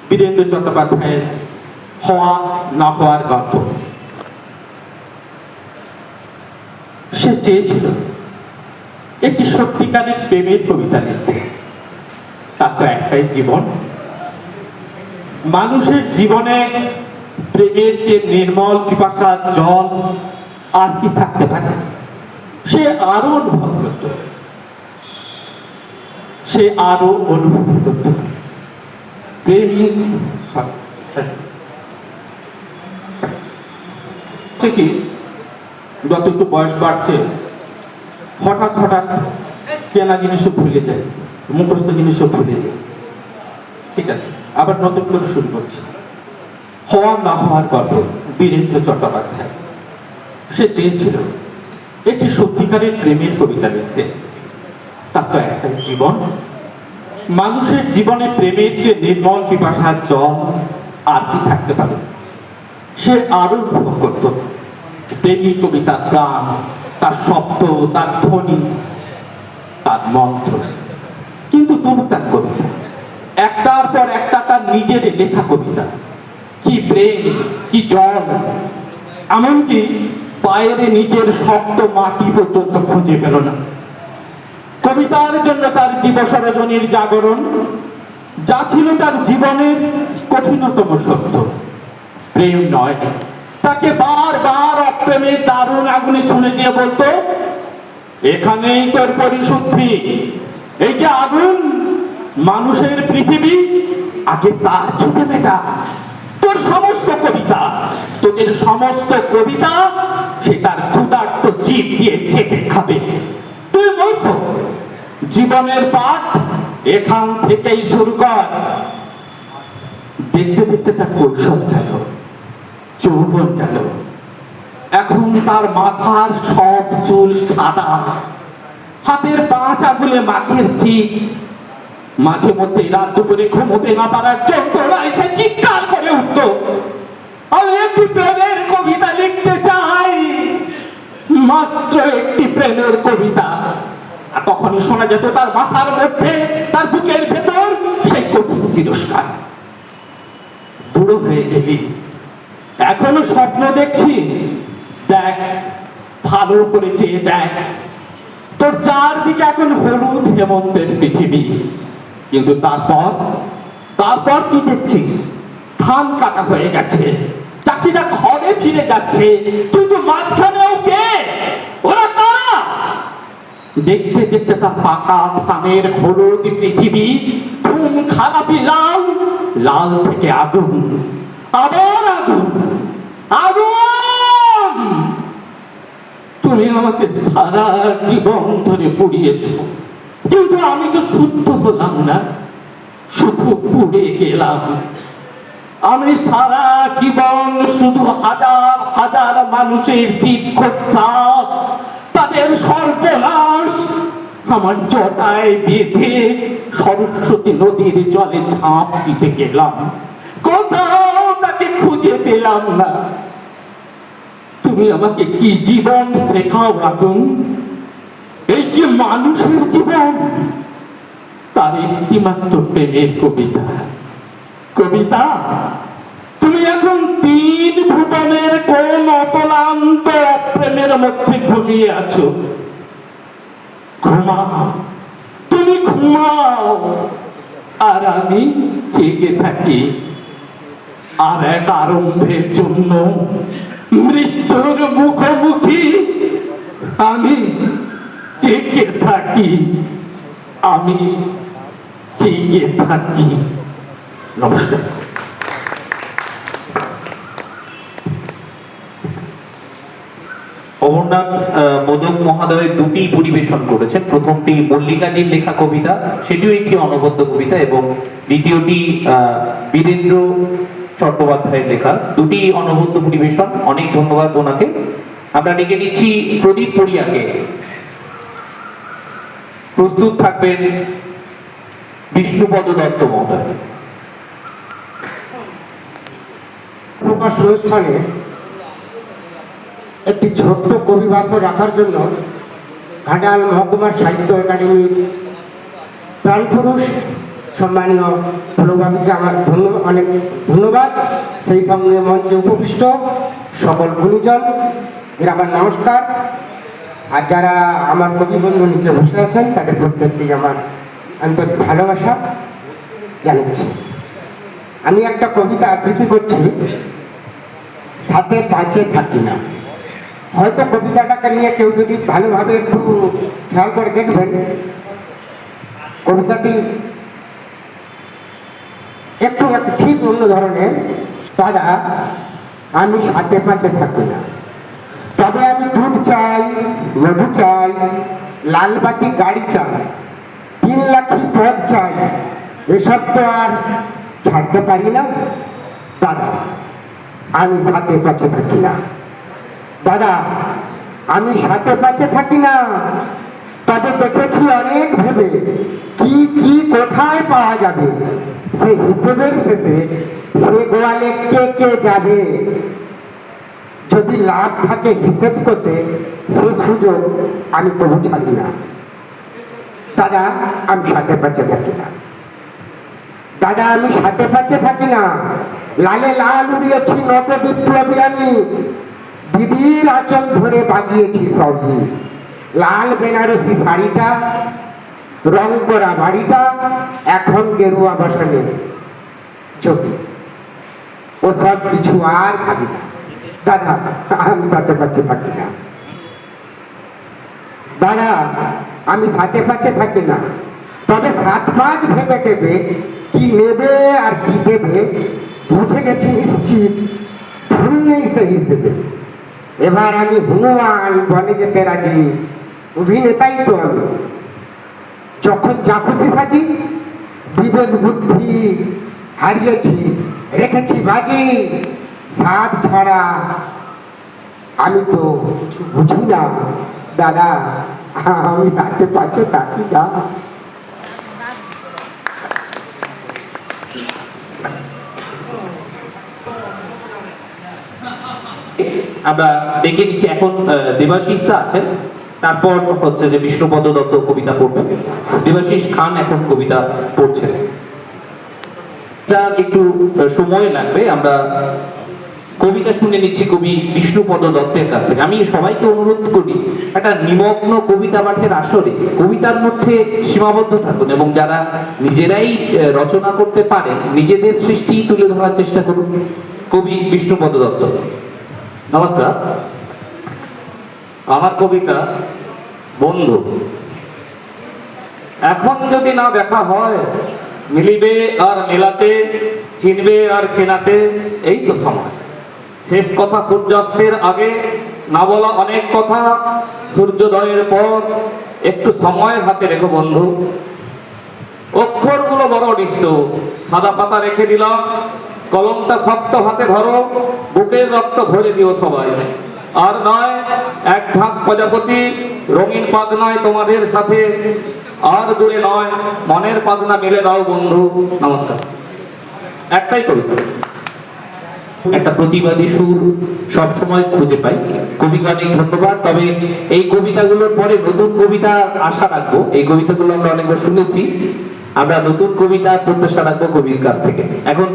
বীরেন্দ্র চট্টোপাধ্যায়ের হওয়া না হওয়ার গল্প। সে চেয়েছিল একটি সত্যিকারের প্রেমের কবিতা লিখতে, তার তো একটাই জীবন। মানুষের জীবনে প্রেমের যে নির্মল পিপাসার জল আর কি থাকতে পারে? সে আরো অনুভব করত, প্রেমিক কি যত একটু বয়স বাড়ছে হঠাৎ কেনা জিনিসও ভুলে যায়, মুখস্থ জিনিসও ভুলে যায়। ঠিক আছে, আবার নতুন করে শুরু করছি। হওয়া না হওয়ার গল্প, বীরেন্দ্র চট্টোপাধ্যায়। সে চেয়েছিল একটি সত্যিকারের প্রেমের কবিতা লিখতে, তার তো একটাই জীবন। মানুষের জীবনে প্রেমের যে নির্মল পিপাসার জল আর কি থাকতে পারে? সে আরো উপভোগ করত প্রেমী কবিতার প্রাণ, তার শব্দ, তার ধ্বনি, তার মন্ত্র। কিন্তু তবু তার কবিতা একটার পর একটা তার নিজের লেখা কবিতা। কি প্রেম, কি জল, এমনকি পায়ের নিজের শক্ত মাটি পর্যন্ত খুঁজে পেল না। কবিতার জন্য তার দিবস রজনীর জাগরণ, যা ছিল তার জীবনের কঠিনতম সত্য। প্রেম নয়, তাকে বারবার অপ্রেমের দারুণ আগুনে ছুঁড়ে দিয়ে বলতো, এখানেই তোর পরিশুদ্ধি, এই যে আগুন মানুষের পৃথিবী, আগে তার খিদে মেটা। তোর সমস্ত কবিতা, তোদের সমস্ত কবিতা সে তার ক্ষুধার্ত জিভ দিয়ে চেটে খাবে। তুই মূর্খ, জীবনের পাঠ এখান থেকেই শুরু কর। দেখতে দেখতে তার কৈশোর গেল, যৌবন গেল। এখন তার মাথার সব চুল সাদা, হাতের 5 আঙুলে মাখিয়েছি। মাঝে মধ্যে রাত দুপুরে ঘুমোতে না পারার যন্ত্রণায় সে চিৎকার করে উঠত, আমি একটি প্রেমের কবিতা লিখতে চাই, মাত্র একটি প্রেমের কবিতা। আর তখনই শোনা যেত তার মাথার মধ্যে, তার বুকের ভেতর সেই কঠিন তিরস্কার। বুড়ো হয়ে গেলি, এখনো স্বপ্ন দেখছিস? দেখ, ভালো করে চেয়ে দেখ, তোর চারদিকে এখন হলুদ হেমন্তের পৃথিবী। কিন্তু তারপর কি দেখছিস? ধান কাটা হয়ে গেছে, চাষিরা ঘরে ফিরে যাচ্ছে, কিন্তু মাঝখানেও কে? ওরা কারা? দেখতে দেখতে তার পাকা ধানের হলুদ পৃথিবী খুন খারাপি লাল, লাল থেকে আগুন, আবার আগুন, আগুন। তুমি আমাকে সারা জীবন ধরে পুড়িয়েছ, কিন্তু আমি তো শুদ্ধ হলাম না, শুধু পুড়ে গেলাম। আমি সারা জীবন শুধু হাজার হাজার মানুষের দীর্ঘশ্বাস, তাদের সর্বনাশ আমার জটায় বেঁধে সরস্বতী নদীর জলে ঝাঁপ দিতে গেলাম। কোথাও তাকে খুঁজে পেলাম না। তুমি আমাকে কি জীবন শেখাও রাতুন? এই কি মানুষের জীবন? তার একটি মাত্র প্রেমের কবিতা। কবিতা, তুমি এখন 3 ভুবনের কোন অতলান্ত প্রেমের মধ্যে ঘুমিয়ে আছো। ঘুমাও, তুমি ঘুমাও, আর আমি জেগে থাকি আর এক আরম্ভের জন্য। মৃত্যুর মুখোমুখি আমি জেগে থাকি, আমি জেগে থাকি। নমস্কার। অমরনাথ মোদক মহোদয় দুটি পরিবেশন করেছেন। প্রথমটি মল্লিকাজির লেখা কবিতা, সেটিও একটি অনবদ্য কবিতা, এবং দ্বিতীয়টি বীরেন্দ্র চট্টোপাধ্যায়ের লেখা। দুটি অনবদ্য পরিবেশন, অনেক ধন্যবাদ ওনাকে। আমরা ডেকে নিচ্ছি প্রদীপ পড়িয়াকে। প্রস্তুত থাকবেন বিষ্ণুপদ দত্ত মহোদয়। প্রকাশ অনুষ্ঠানে একটি ছোট্ট কবিভাষা রাখার জন্য ঘাটাল মহকুমার সাহিত্য একাডেমির প্রাণপুরুষ সম্মানীয় ফলবাবুকে আমার অনেক ধন্যবাদ। সেই সঙ্গে মঞ্চে উপবিষ্ট সকল গুণীজন এর আমার নমস্কার। আর যারা আমার কবিবন্ধু নিচে বসে আছেন তাদের প্রত্যেকটিকে আমার আন্তরিক ভালোবাসা জানাচ্ছি। আমি একটা কবিতা আবৃত্তি করছি, সাথে পাঁচে থাকি না। হয়তো কবিতাটাকে নিয়ে কেউ যদি ভালোভাবে একটু খেয়াল করে দেখবেন, কবিতাটি একটু ঠিক অন্য ধরনের। দাদা, আমি সাথে পাঁচে থাকি না, তবে আমি দুধ চাই, মধু চাই, লালবাতি গাড়ি চাই, 3 লাখি পদ চাই, এসব তো আর ছাড়তে পারি না। দাদা, আমি সাথে পাঁচে থাকি না। দাদা, আমি সাথে পাঁচে থাকি না, তবে দেখেছি অনেক ভেবে কি কি কোথায় পাওয়া যাবে। সে হিসেবের শেষে সে গোয়ালে কে কে যাবে। যদি লাভ থাকে হিসেব করতে, সে সুযোগ আমি কবু ছাড়ি না। দাদা, আমি সাথে পাঁচে থাকি না। দাদা, আমি সাথে পাঁচে থাকি না। লালে লাল উড়িয়েছি নট বিপ্লবী আমি, দিদির আঁচল ধরে বাগিয়েছি সবই। লাল বেনারসি শাড়িটা, রং করা বাড়িটা, এখন গেরুয়া বসনে চোখে। ও সব কিছু আর ভাবি না। দাদা, আমি সাথে পাঁচে থাকি না। দাদা, আমি সাথে পাঁচে থাকি না, তবে 7-5 ভেবে টেবে কি নেবে আর কি দেবে বুঝে গেছি নিশ্চিত, ভুল নেই সেই হিসেবে। এবার আমি হনুমান বনে যেতে রাজি, অভিনেতাই তো আমি। যখন যা খুশি সাজি, বিবেক বুদ্ধি হারিয়েছি, রেখেছি বাজি। সাধ ছাড়া আমি তো কিছু বুঝি না। দাদা, আমি সাথে পাঁচে থাকি না। আমরা দেখে নিচ্ছি এখন দেবাশিসটা আছেন, তারপর হচ্ছে যে বিষ্ণুপদ দত্ত কবিতা পড়বেন। দেবাশিস খান এখন কবিতা পড়ছেন। একটু সময় লাগবে, আমরা কবিতা শুনে নিচ্ছি কবি বিষ্ণুপদ দত্তের কাছ থেকে। আমি সবাইকে অনুরোধ করি, একটা নিমগ্ন কবিতা পাঠের আসরে কবিতার মধ্যে সীমাবদ্ধ থাকুন, এবং যারা নিজেরাই রচনা করতে পারেন নিজেদের সৃষ্টি তুলে ধরার চেষ্টা করুন। কবি বিষ্ণুপদ দত্ত। নমস্কার। আমার কবিতা বন্ধু। এখন যদি না দেখা হয়, মিলিবে আর মেলাতে, চিনবে আর চেনাতে এই তো সময়। শেষ কথা সূর্যাস্তের আগে, না বলা অনেক কথা সূর্যোদয়ের পর। একটু সময় হাতে রেখো বন্ধু। অক্ষরগুলো বড় নিষ্ঠুর, সাদা পাতা রেখে দিলাম, কলমটা শক্ত হাতে ধরো, বুকের রক্ত ভরে দিও সবাই। আর নয় এক ঝাঁক প্রজাপতি, রঙিন পাখনায় তোমাদের সাথে, আর দূরে নয় মনের পাখনা মেলে দাও বন্ধু। নমস্কার। একটাই কবিতা। একটা প্রতিবাদী সুর সব সময় খুঁজে পাই, কবিকে অনেক ধন্যবাদ। তবে এই কবিতাগুলোর পরে নতুন কবিতা আশা রাখবো। এই কবিতাগুলো আমরা অনেকবার শুনেছি, আমরা নতুন কবিতা প্রত্যাশা রাখবো কবির কাছ থেকে। এখন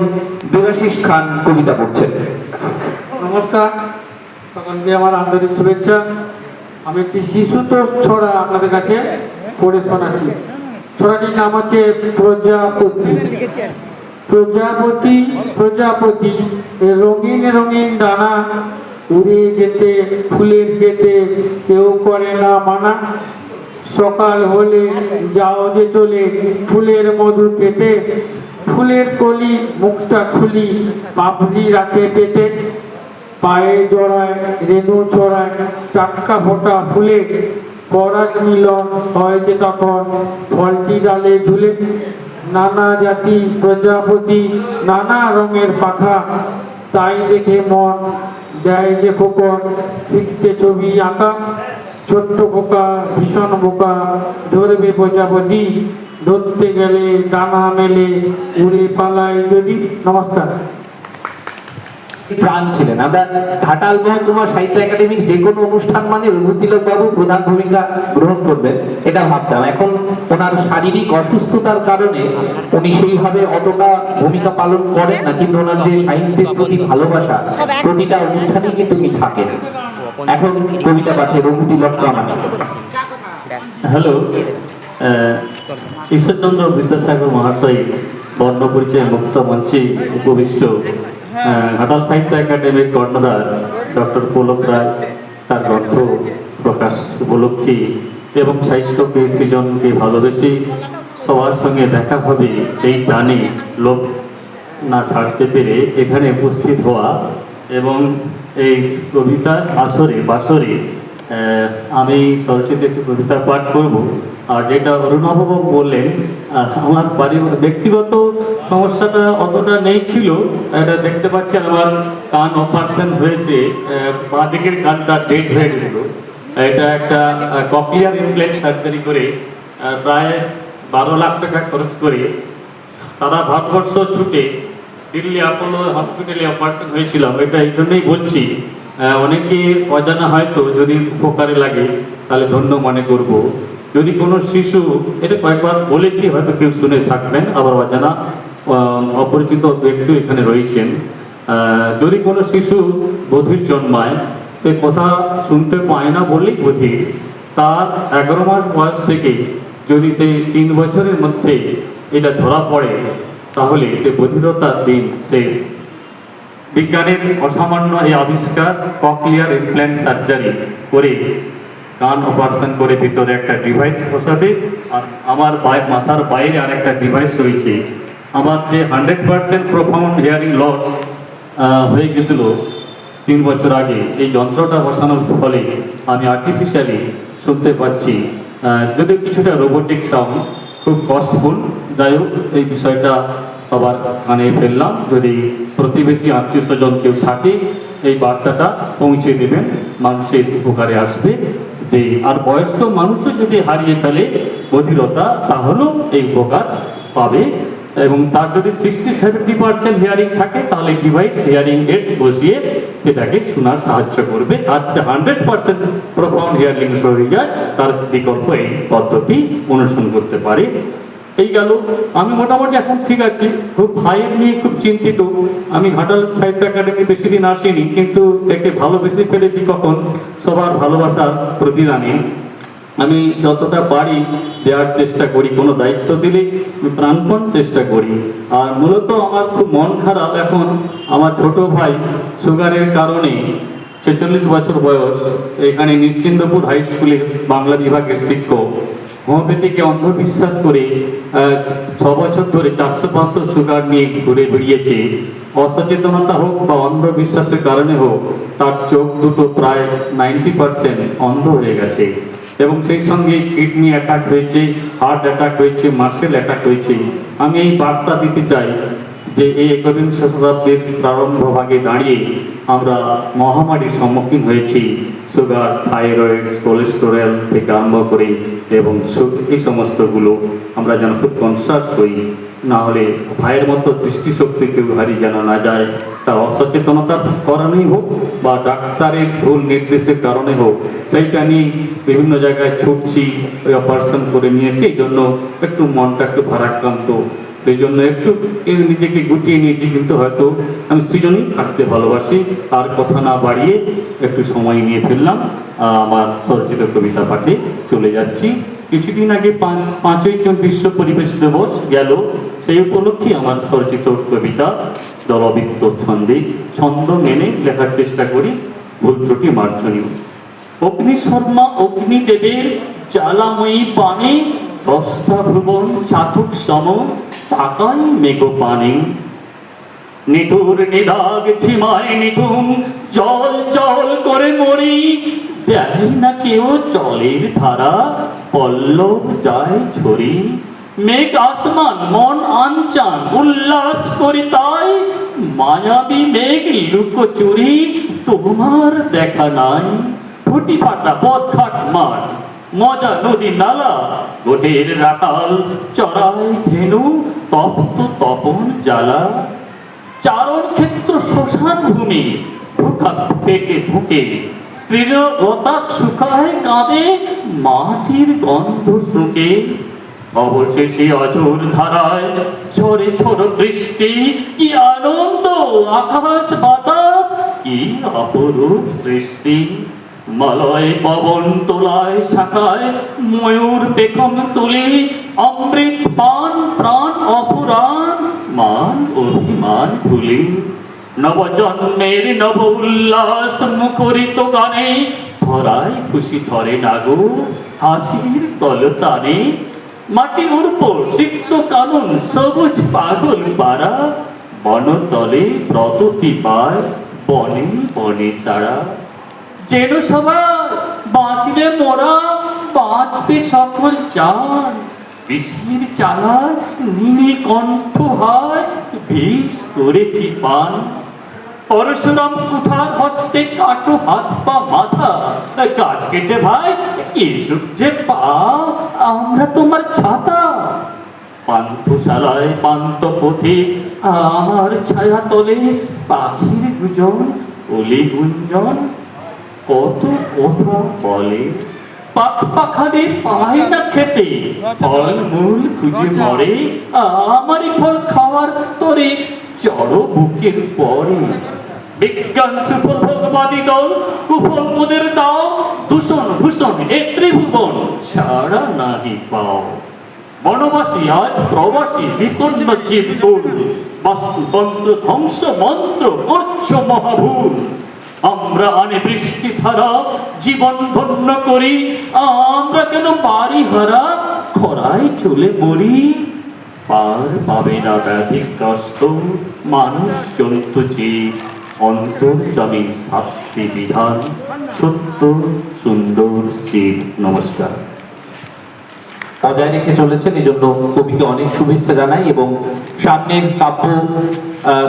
দেবাশিস খান কবিতা পড়ছেন। নমস্কার, সকলকে আমার আন্তরিক শুভেচ্ছা। আমি একটি শিশুতোষ ছড়া আপনাদের কাছে পড়ে শোনাচ্ছি। ছড়াটির নাম হচ্ছে প্রজাপতি। প্রজাপতি প্রজাপতি রঙিন রঙিন ডানা, উড়ে যেতে ফুলের খেতে কেউ করে না মানা। সকাল হলে যাও যে চলে ফুলের মধু খেতে, ফুলের কলি মুখটা খুলি পাপড়ি রাখে পেটে। পায়ে জড়ায় রেণু ছড়ায় টাটকা ফোটা ফুলে, পরাগ মিলন হয় যে তখন ফলটি ডালে ঝুলে। নানা জাতি প্রজাপতি নানা রঙের পাখা, তাই দেখে মন দেয় যে খোকন শিখতে ছবি আঁকা। ছোট্ট খোকা ভীষণ বোকা ধরবে প্রজাপতি, ধরতে গেলে ডানা মেলে উড়ে পালায় যদি। নমস্কার। প্রাণ ছিলেন। আমরা ঘাটাল মহকুমা সাহিত্য একাডেমির যে কোনো অনুষ্ঠান মানে রঘুতিলক বাবু প্রধান ভূমিকা গ্রহণ করবেন এটা ভাবতাম। এখন ওনার শারীরিক অসুস্থতার কারণে উনি সেইভাবে অতটা ভূমিকা পালন করেন না, কিন্তু ওনার যে সাহিত্যের প্রতি ভালোবাসা প্রতিটা অনুষ্ঠানে কিন্তু উনি থাকেন। এখন কবিতা পাঠে রঘুতিলক প্রামাণিক। হ্যালো, ঈশ্বরচন্দ্র বিদ্যাসাগর মহাশয় বর্ণ পরিচয় মুক্ত মঞ্চে উপবিষ্ট ঘাটাল সাহিত্য একাডেমির কর্ণধার ডক্টর পুলক রায় তার গ্রন্থ প্রকাশ উপলক্ষে এবং সাহিত্যকে সৃজনকে ভালোবেসে সবার সঙ্গে দেখা হবে সেই টানে লোক না ছাড়তে পেরে এখানে উপস্থিত হওয়া এবং এই কবিতার বাসরে আমি সরস্বতী একটি কবিতা পাঠ করব। আর যেটা অরুণাভবাবু বললেন, আমার ব্যক্তিগত সমস্যাটা অতটা নেই ছিল। এটা দেখতে পাচ্ছেন আমার কান অপারেশন হয়েছে, বাঁ দিকের কানটা ডেড হয়ে গেছিল। এটা একটা ককলিয়ার ইমপ্ল্যান্ট সার্জারি করে প্রায় 12 লাখ টাকা খরচ করে সারা ভারতবর্ষ ছুটে দিল্লি অ্যাপোলো হসপিটালে অপারেশন হয়েছিলাম। এটা এই জন্যই বলছি, অনেকে অজানা হয়তো যদি উপকারে লাগে তাহলে ধন্য মনে করব। যদি কোনো শিশু, এটা কয়েকবার বলেছি হয়তো কেউ শুনে থাকবেন, আবার অজানা অপরিচিত ব্যক্তি এখানে রয়েছেন। যদি কোনো শিশু বধির জন্মায়, সে কথা শুনতে পায় না বললেই বধির। তার 11 মাস বয়স থেকে যদি সে 3 বছরের মধ্যে এটা ধরা পড়ে তাহলে সে বধিরতার দিন শেষ। বিজ্ঞানের অসামান্য এই আবিষ্কার ককলিয়ার ইমপ্ল্যান্ট সার্জারি করে কান অপারেশন করে ভিতরে একটা ডিভাইস বসাবে, আর আমার মাথার বাইরে আরেকটা ডিভাইস রয়েছে। আমার যে 100% প্রফাউন্ড হিয়ারিং লস হয়ে গেছিল 3 বছর আগে, এই যন্ত্রটা বসানোর ফলে আমি আর্টিফিশিয়ালি শুনতে পাচ্ছি। যদি কিছুটা রোবোটিক সাউন্ড, খুব কস্টফুল। যাই হোক, এই বিষয়টা আবার কানে ফেললাম। যদি প্রতিবেশী আত্মীয় স্বজন কেউ থাকে এই বার্তাটা পৌঁছে দেবেন, মানুষের উপকারে আসবে। যে আর বয়স্ক মানুষও যদি হারিয়ে ফেলে বধিরতা, তাহলেও এই উপকার পাবে। এবং তার যদি 60-70% হিয়ারিং থাকে তাহলে ডিভাইস হিয়ারিং এইডস বসিয়ে সেটাকে শোনার সাহায্য করবে। আর 100% প্রফাউন্ড হিয়ারিং হয়ে যায়, তার বিকল্প এই পদ্ধতি অনুসরণ করতে পারে। এই গেল। আমি মোটামুটি এখন ঠিক আছি, খুব ভাইয়ের নিয়ে খুব চিন্তিত। আমি ঘাটাল সাহিত্য একাডেমি বেশি দিন আসিনি, কিন্তু একে ভালোবেসে ফেলেছি কখন সবার ভালোবাসার প্রতিদানে। আমি যতটা পারি দেওয়ার চেষ্টা করি, কোনো দায়িত্ব দিলে প্রাণপণ চেষ্টা করি। আর মূলত আমার খুব মন খারাপ এখন, আমার ছোট ভাই সুগারের কারণে 46 বছর বয়স, এখানে নিশ্চিন্দপুর হাই স্কুলের বাংলা বিভাগের শিক্ষক, হোমিওপ্যাথিকে অন্ধবিশ্বাস করে 6 বছর ধরে 400-500 সুগার নিয়ে ঘুরে বেরিয়েছে। অসচেতনতা হোক বা অন্ধবিশ্বাসের কারণে হোক, তার চোখ দুটো প্রায় 90% অন্ধ হয়ে গেছে। এবং সেই সঙ্গে কিডনি অ্যাটাক হয়েছে, হার্ট অ্যাটাক হয়েছে, মাসেল অ্যাটাক হয়েছে। আমি এই বার্তা দিতে চাই যে এই একবিংশ শতাব্দীর প্রারম্ভ ভাগে দাঁড়িয়ে আমরা মহামারীর সম্মুখীন হয়েছি। সুগার, থাইরয়েড, কোলেস্টেরল থেকে আরম্ভ করে এবং এই সমস্তগুলো আমরা যেন খুব কনসাস হই, না হলে ভাইয়ের মতো দৃষ্টিশক্তি কেউ হারিয়ে যেন না যায়। তার অসচেতনতার কারণেই হোক বা ডাক্তারের ভুল নির্দেশের কারণে হোক, সেইটা নিয়ে বিভিন্ন জায়গায় ছুটছি, ওই অপারেশন করে নিয়েছি, এই জন্য একটু মনটা একটু ভারাক্রান্ত, এই জন্য একটু নিজেকে গুটিয়ে নিয়েছি। কিন্তু হয়তো আমি সৃজনই থাকতে ভালোবাসি। আর কথা না বাড়িয়ে একটু সময় নিয়ে ফেললাম, আমার স্বরচিত কবিতা পাঠে চলে যাচ্ছি। কিছুদিন আগে 5ই জুন বিশ্ব পরিবেশ দিবস গেল, সেই উপলক্ষে আমার স্বরচিত কবিতা দলবৃত্ত ছন্দে, ছন্দ মেনে লেখার চেষ্টা করি, ভুল ত্রুটি মার্জনীয়। অগ্নি শর্মা অগ্নিদেবের জ্বালাময়ী পানে, দশটা ভুবন চাতক সম তাকাই মেঘ পানে। নিঠুর নিদাগ ছিমায় নিঝুম, জল জল করে মরি, দেয় না কেউ জলের ধারা, পল্লব যায় ঝরি। মেঘ আসমান মন আনচান উল্লাস করি তাই, মায়াবী মেঘ লুকোচুরি তোমার দেখা নাই। ফুটি ফাটা পথঘাট মাঠ, মজা নদী নালা, গোটের রাখাল চড়াই ধেনু, তপ্ত তপন জ্বালা। চারণ ক্ষেত্র শ্মশান ভূমি, ঢুকা পেটে ঢুকে, তৃণলতা শুকায় কাঁদে, মাটির গন্ধ শুকে। অবশেষে অঝোর ধারায় ঝরে ঝড় বৃষ্টি, কি আনন্দ আকাশ বাতাস, কি অপরূপ সৃষ্টি। মলয় পবন তোলায় শাখায় ময়ূর পেখম তুলি, অমৃত পান প্রাণ অপুরাণ, মান অভিমান ভুলি। নবজন্মের নব উল্লাস মুখরিত গানে, ধরায় খুশি ধরে নাগো হাসির কলতানে। মাটির উপর সিক্ত কানন সবুজ পাগল পাড়া, বনতলে প্রততি পায় বনে বনে সারা। যেন সবাই বাঁচলে মোরা, বাঁচবে সকল চান, বিষের চালায় নীল কণ্ঠ হয়, বিষ করেছি পান। পরশুরাম কুঠার হস্তে কাটো হাত পা মাথা, গাছ কেটে ভাই কি সূর্যে পা, আমরা তোমার ছাতা। পান্থশালায় পান্ত পথে আমার ছায়া তলে, পাখির গুজন অলি গুঞ্জন কত কথা বলে। পাখ পাখানে পায় না খেতে, ফল মূল খুঁজে মরে, আমারই ফল খাওয়ার তরে চড় বুকের পরে। বিজ্ঞান সুফল ভগবাদী দল, কুফল মোদের দাও, দূষণ ভূষণ এ ত্রিভুবন ছাড়া নাহি পাও। বনবাসী আজ প্রবাসী বিপন্ন জীবকুল, বাস্তুতন্ত্র ধ্বংস মন্ত্র করছ মহাভূল। আমরা আনে বৃষ্টি ধারা জীবন ধন্য করি, আমরা কেন বাড়ি হারা খরায় চলে মরি। পার পাবে না ব্যাধিগ্রস্ত মানুষ জন্তু জীব, অন্তর্যামী শাস্তি বিধান সত্য সুন্দর শিব। নমস্কার। বজায় রেখে চলেছেন, এই জন্য কবিকে অনেক শুভেচ্ছা জানাই এবং সামনের কাব্য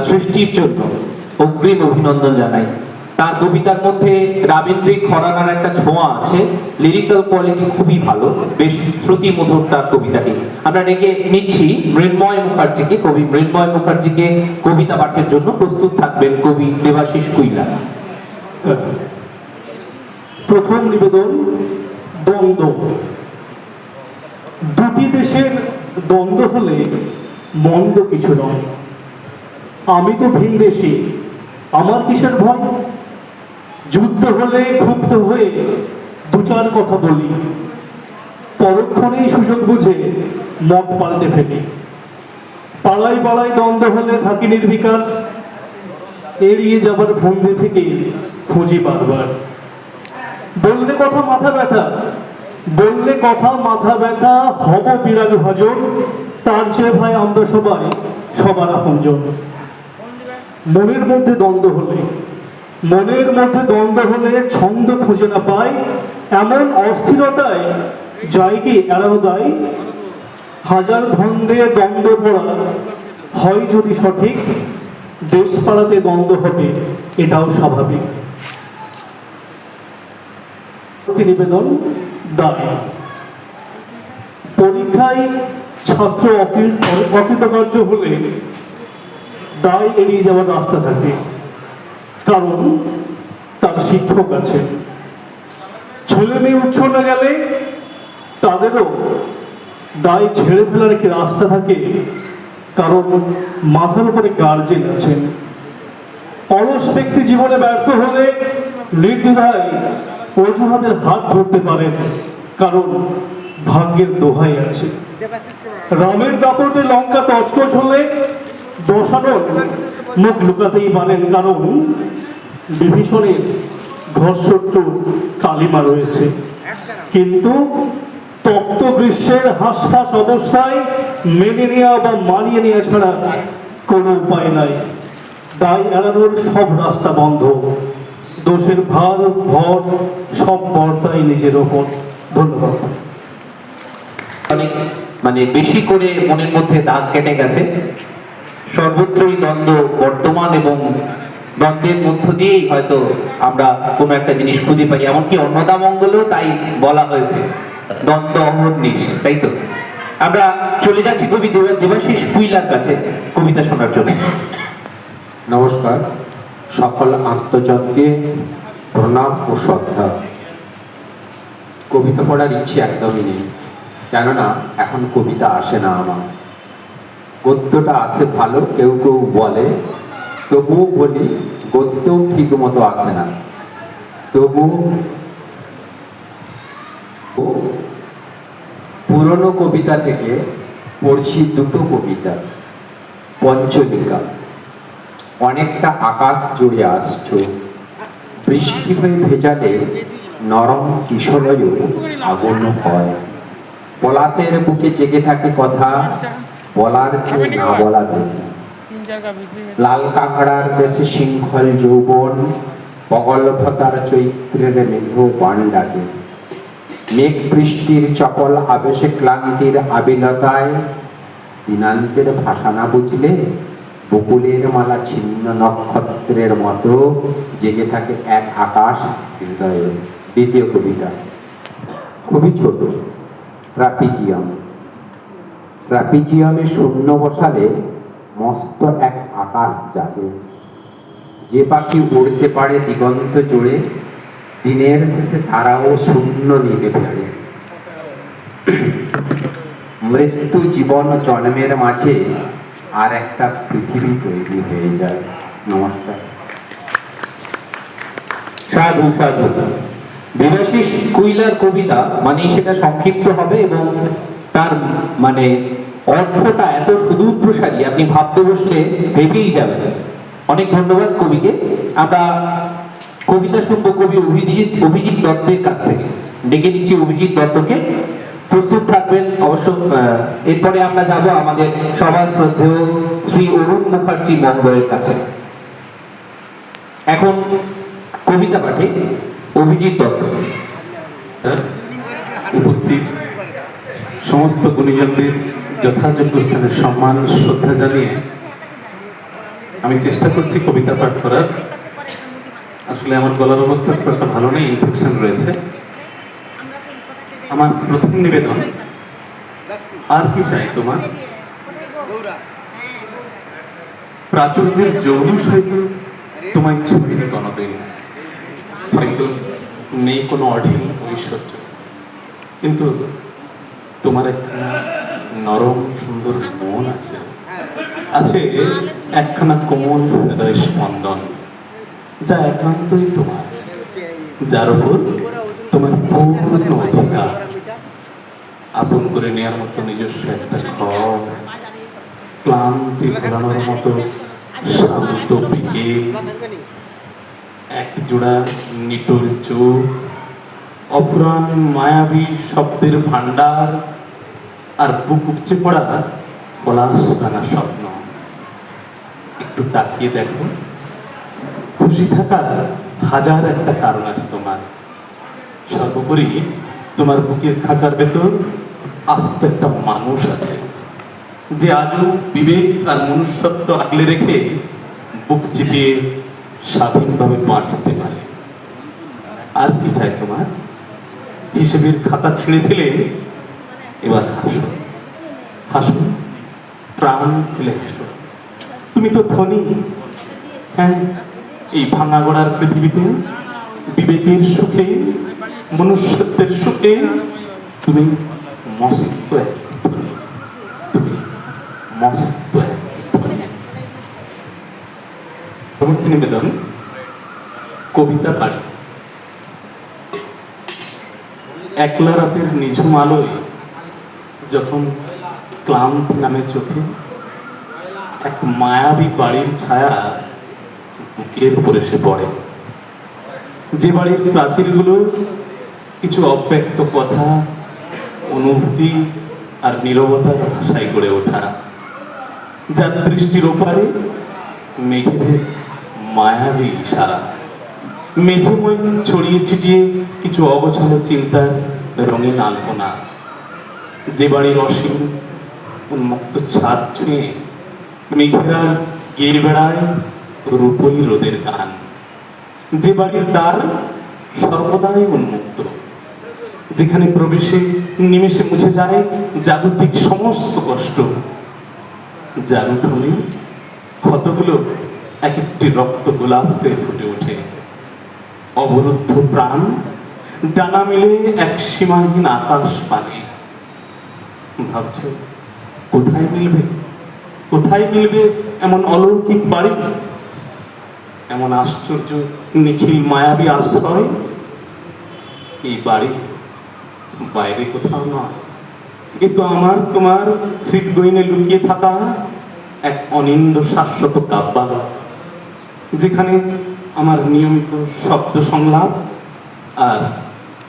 সৃষ্টির জন্য অগ্রিম অভিনন্দন জানাই। তার কবিতার মধ্যে রাবীন্দ্রিক ঘরানার একটা ছোঁয়া আছে, লিরিক্যাল কোয়ালিটি খুবই ভালো, বেশ শ্রুতি মধুর তার কবিতাটি। আমরা ডেকে নিচ্ছি মৃন্ময় মুখার্জিকে, কবি মৃন্ময় মুখার্জিকে কবিতা পাঠের জন্য প্রস্তুত থাকবেন কবি দেবাশিস কুইলা। প্রথম নিবেদন, দ্বন্দ্ব। দুটি দেশের দ্বন্দ্ব হলে মন্দ কিছু নয়। আমি তো ভিনদেশী, আমার কিসের ভয়? যুদ্ধ হলে ক্ষুব্ধ হয়ে দু চার কথা বলি, পরক্ষণেই সুযোগ বুঝে মত পাল্টে ফেলি। পাড়ায় পাড়ায় দ্বন্দ্ব হলে থাকি নির্বিকার, এড়িয়ে যাবার ফন্দি থেকে খুঁজি বারবার। বললে কথা মাথা ব্যথা, বললে কথা মাথা ব্যথা, হব বিরাগ ভজন, তার চেয়ে ভাই আমরা সবাই সবার আপনজন। মনের মধ্যে দ্বন্দ্ব হলে মনের মধ্যে দ্বন্দ্ব হলে ছন্দ খুঁজে না পায়, এমন অস্থিরতায় যায় কি এড়ানো দায়। হাজার দ্বন্দ্বে দ্বন্দ্ব পড়া হয় যদি সঠিক, দেশ পাড়াতে দ্বন্দ্ব হবে এটাও স্বাভাবিক। নিবেদন দায়। পরীক্ষায় ছাত্র অকৃতকার্য হলে দায় এড়িয়ে যাওয়ার রাস্তা থাকে, কারণ তার শিক্ষক আছে। ছেলে মেয়ে উচ্ছন্নে গেলে তাদেরও দায় ঝেড়ে ফেলার একটি রাস্তা থাকে, কারণ মাথার উপরে গার্জেন আছেন। অলস ব্যক্তি জীবনে ব্যর্থ হলে নির্দ্বিধায় অজুহাতের হাত ধরতে পারেন, কারণ ভাগ্যের দোহাই আছে। রামের দাপটে লঙ্কা তছনছ হলে দশানন মুখ লুকাতেই পারেন, কারণ বিভীষণের ঘরশত্রু কালিমা রয়েছে। কিন্তু তপ্ত গ্রীষ্মের হাসফাস অবস্থায় মেনে নেওয়া বা মানিয়ে নেওয়া ছাড়া কোনো উপায় নাই। দায় এড়ানোর সব রাস্তা বন্ধ, দোষের ভার ভর সব বর্তাই নিজের ওপর। ধন্যবাদ। অনেক মানে বেশি করে মনের মধ্যে দাগ কেটে গেছে। সর্বত্রই দ্বন্দ্ব বর্তমান এবং দ্বন্দ্বের মধ্য দিয়েই হয়তো আমরা কোনো একটা জিনিস খুঁজে পাই। এমনকি অন্নদামঙ্গলেও তাই বলা হয়েছে, দ্বন্দ্ব অহর্নিশ, তাই তো? আমরা চলে যাচ্ছি কবি দেবাশিস কুইলার কাছে কবিতা শোনার জন্য। নমস্কার, সকল আত্মজনকে প্রণাম ও শ্রদ্ধা। কবিতা পড়ার ইচ্ছে একদমই নেই, কেননা এখন কবিতা আসে না আমার। গদ্যটা আসে ভালো, কেউ কেউ বলে, তবুও বলি গদ্যও ঠিক মতো আসে না। তবু পুরনো কবিতা থেকে পড়ছি দুটো কবিতা। পঞ্চলিকা। অনেকটা আকাশ জুড়ে আসছো, বৃষ্টি হয়ে ভেজালে নরম কিশলয় আগুন হয়। পলাশের বুকে জেগে থাকে কথা, বলার চেয়ে না বলা বেশি। লাল কাঁকড়ার দেশে শৃঙ্খল যৌবন, পগলভতার চৈত্রের মেঘ বান ডাকে। মেঘ বৃষ্টির চপল আবেশে ক্লান্তির আবিলতায়, দিনান্তের ভাষা না বুঝলে বকুলের মালা ছিন্ন নক্ষত্রের মতো জেগে থাকে এক আকাশ হৃদয়ে। দ্বিতীয় কবিতা, খুবই ছোট। ট্রাপিজিয়াম। ট্রাপিজিয়ামে শূন্য বসালে মস্ত এক আকাশ জাগে। যে পাখি উড়তে পারে দিগন্ত জুড়ে, দিনের শেষে তারাও শূন্য নিতে পারে। মৃত্যু জীবন জন্মের মাঝে আর একটা পৃথিবী তৈরি হয়ে যায়। নমস্কার। সাধু সাধু। দেবাশিস কুইলার কবিতা মানে সেটা সংক্ষিপ্ত হবে এবং তার মানে অর্থটা এত সুদূর প্রসারী, আপনি ভাবতে বসলে ভেবেই যাবেন। অনেক ধন্যবাদ কবিকে। আমরা কবিতা শুনবো কবি অভিজিৎ দত্তের কাছ থেকে। ডেকে দিচ্ছি অভিজিৎ দত্তকে, প্রস্তুত থাকবেন অবশ্য। এরপরে আমরা যাব আমাদের সবার শ্রদ্ধেয় শ্রী অরুণ মুখার্জি মহোদয়ের কাছে। এখন কবিতা পাঠে অভিজিৎ দত্ত। উপস্থিত সমস্ত গুণীজনদের যথাযোগ্য স্থানে সম্মান শ্রদ্ধা জানিয়ে আমি চেষ্টা করছি কবিতা পাঠ করার। আসলে আমার গলার অবস্থা খুব একটা ভালো নেই, ইনফেকশন রয়েছে। আমার প্রথম নিবেদন, আর কি চাই তোমার। প্রাচুর্যের যৌন সাহিত্য তোমায় ছড়িয়ে গণদিন, হয়তো নেই কোনো অঢিল ঐশ্বর্য, কিন্তু তোমার একখানা নরম সুন্দর মন আছে, আছে একখানা কোমল হৃদয় স্পন্দন, যা একান্তই তোমার, যার উপর তোমার পূর্ণ অধিকার। আপন করে নেওয়ার মতো নিজস্ব একটা ঘর, ক্লান্তি ভোলানোর মতো শান্ত বিকেল, এক জোড়া নিটোল চোখ, অপুরাণ মায়াবী শব্দের ভান্ডার, আর বুক উপচে পড়া পলাশ রাঙা স্বপ্ন। একটু তাকিয়ে দেখো, খুশি থাকার হাজার একটা কারণ আছে তোমার। সর্বোপরি তোমার বুকের খাঁচার ভেতর আস্ত একটা মানুষ আছে, যে আজও বিবেক আর মনুষ্যত্ব আগলে রেখে বুক চিপিয়ে স্বাধীনভাবে বাঁচতে পারে। আর কি চাই তোমার? হিসেবের খাতা ছিঁড়ে ফেলে এবার হাসো, হাসো, প্রাণ খুলে হাসো। তুমি তো ধনী, হ্যাঁ, এই ভাঙা গড়ার পৃথিবীতে বিবেকের সুখে, মনুষ্যত্বের সুখে তুমি মস্ত এক ধনী, তুমি মস্ত এক ধনী। প্রবর্তী নিবেদন, কবিতা পাঠ। একলা রাতের নিঝুম আলোয় যখন ক্লান্ত নামে চোখে, এক মায়াবী বাড়ির ছায়া বুকের উপর এসে পড়ে। যে বাড়ির প্রাচীরগুলো কিছু অব্যক্ত কথা, অনুভূতি আর নীরবতার ভাষায় গড়ে ওঠা, যার দৃষ্টির ওপারে মেঘেদের মায়াবী ইশারা, মেঝেময় ছড়িয়ে ছিটিয়ে কিছু অগোছালো চিন্তার রঙিন আলপনা। যে বাড়ির অসীম উন্মুক্ত ছাদ ছুঁয়ে মেঘেরা গেয়ে বেড়ায় রূপলি রোদের গান। যে বাড়ির দ্বার সর্বদাই উন্মুক্ত, যেখানে প্রবেশে নিমেষে মুছে যায় জাগতিক সমস্ত কষ্ট। যার উঠোনে ক্ষতগুলো এক একটি রক্ত গোলাপ হয়ে ফুটে ওঠে। অবরুদ্ধ প্রাণ ডানা মেলে এক সীমাহীন আকাশ পানে। ভাবছ কোথায় মিলবে, কোথায় মিলবে এমন অলৌকিক বাড়ি, এমন আশ্চর্য নিখিল মায়াবী আশ্রয়? এই বাড়ি বাইরে কোথাও নয়, কিন্তু আমার তোমার হৃদগহীনে লুকিয়ে থাকা এক অনিন্দ্য শাশ্বত কাব্যালয়, যেখানে আমার নিয়মিত শব্দ সংলাপ আর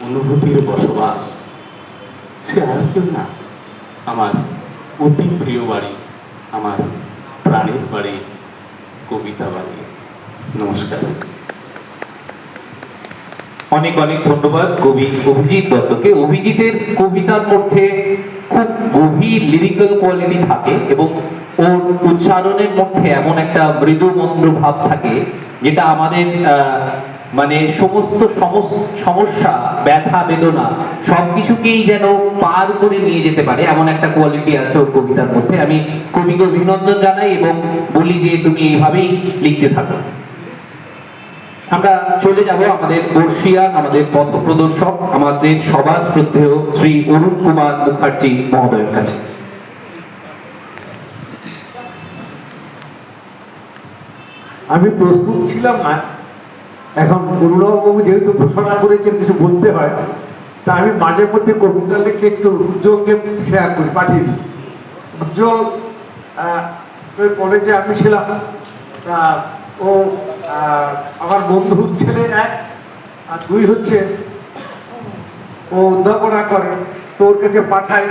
অনুভূতির বসবাস। সে আর কেউ না, আমার অতি প্রিয় বাড়ি, আমার প্রাণের বাড়ি, কবিতা বাড়ি। নমস্কার। অনেক অনেক ধন্যবাদ কবি অভিজিৎ দত্তকে। অভিজিতের কবিতার মধ্যে খুব গভীর লিরিক্যাল কোয়ালিটি থাকে এবং ওর উচ্চারণের মধ্যে এমন একটা মৃদু মন্দ্র ভাব থাকে, যেটা আমাদের মানে সমস্ত সমস্যা, ব্যথা, বেদনা সবকিছুকেই যেন পার করে নিয়ে যেতে পারে, এমন একটা কোয়ালিটি আছে ওর কবিতার মধ্যে। আমি কবিকে অভিনন্দন জানাই এবং বলি যে তুমি এইভাবেই লিখতে থাকো। আমরা চলে যাব আমাদের বর্ষিয়ান, আমাদের পথ প্রদর্শক, আমাদের সবার শ্রদ্ধেয় শ্রী অরুণ কুমার মুখার্জি মহোদয়ের কাছে। আমি প্রস্তুত ছিলাম না, এখন অরুণবাবু যেহেতু ঘোষণা করেছেন কিছু বলতে হয়, তা আমি মাঝে মধ্যে কবিতা লিখে একটু উজ্জ্বলকে শেয়ার করি, পাঠিয়ে দিই। উজ্জ্বল কলেজে আমি ছিলাম, তা ও আমার বন্ধুর ছেলে এক, আর দুই হচ্ছে ও অধ্যাপনা করে, তো ওর কাছে পাঠাই।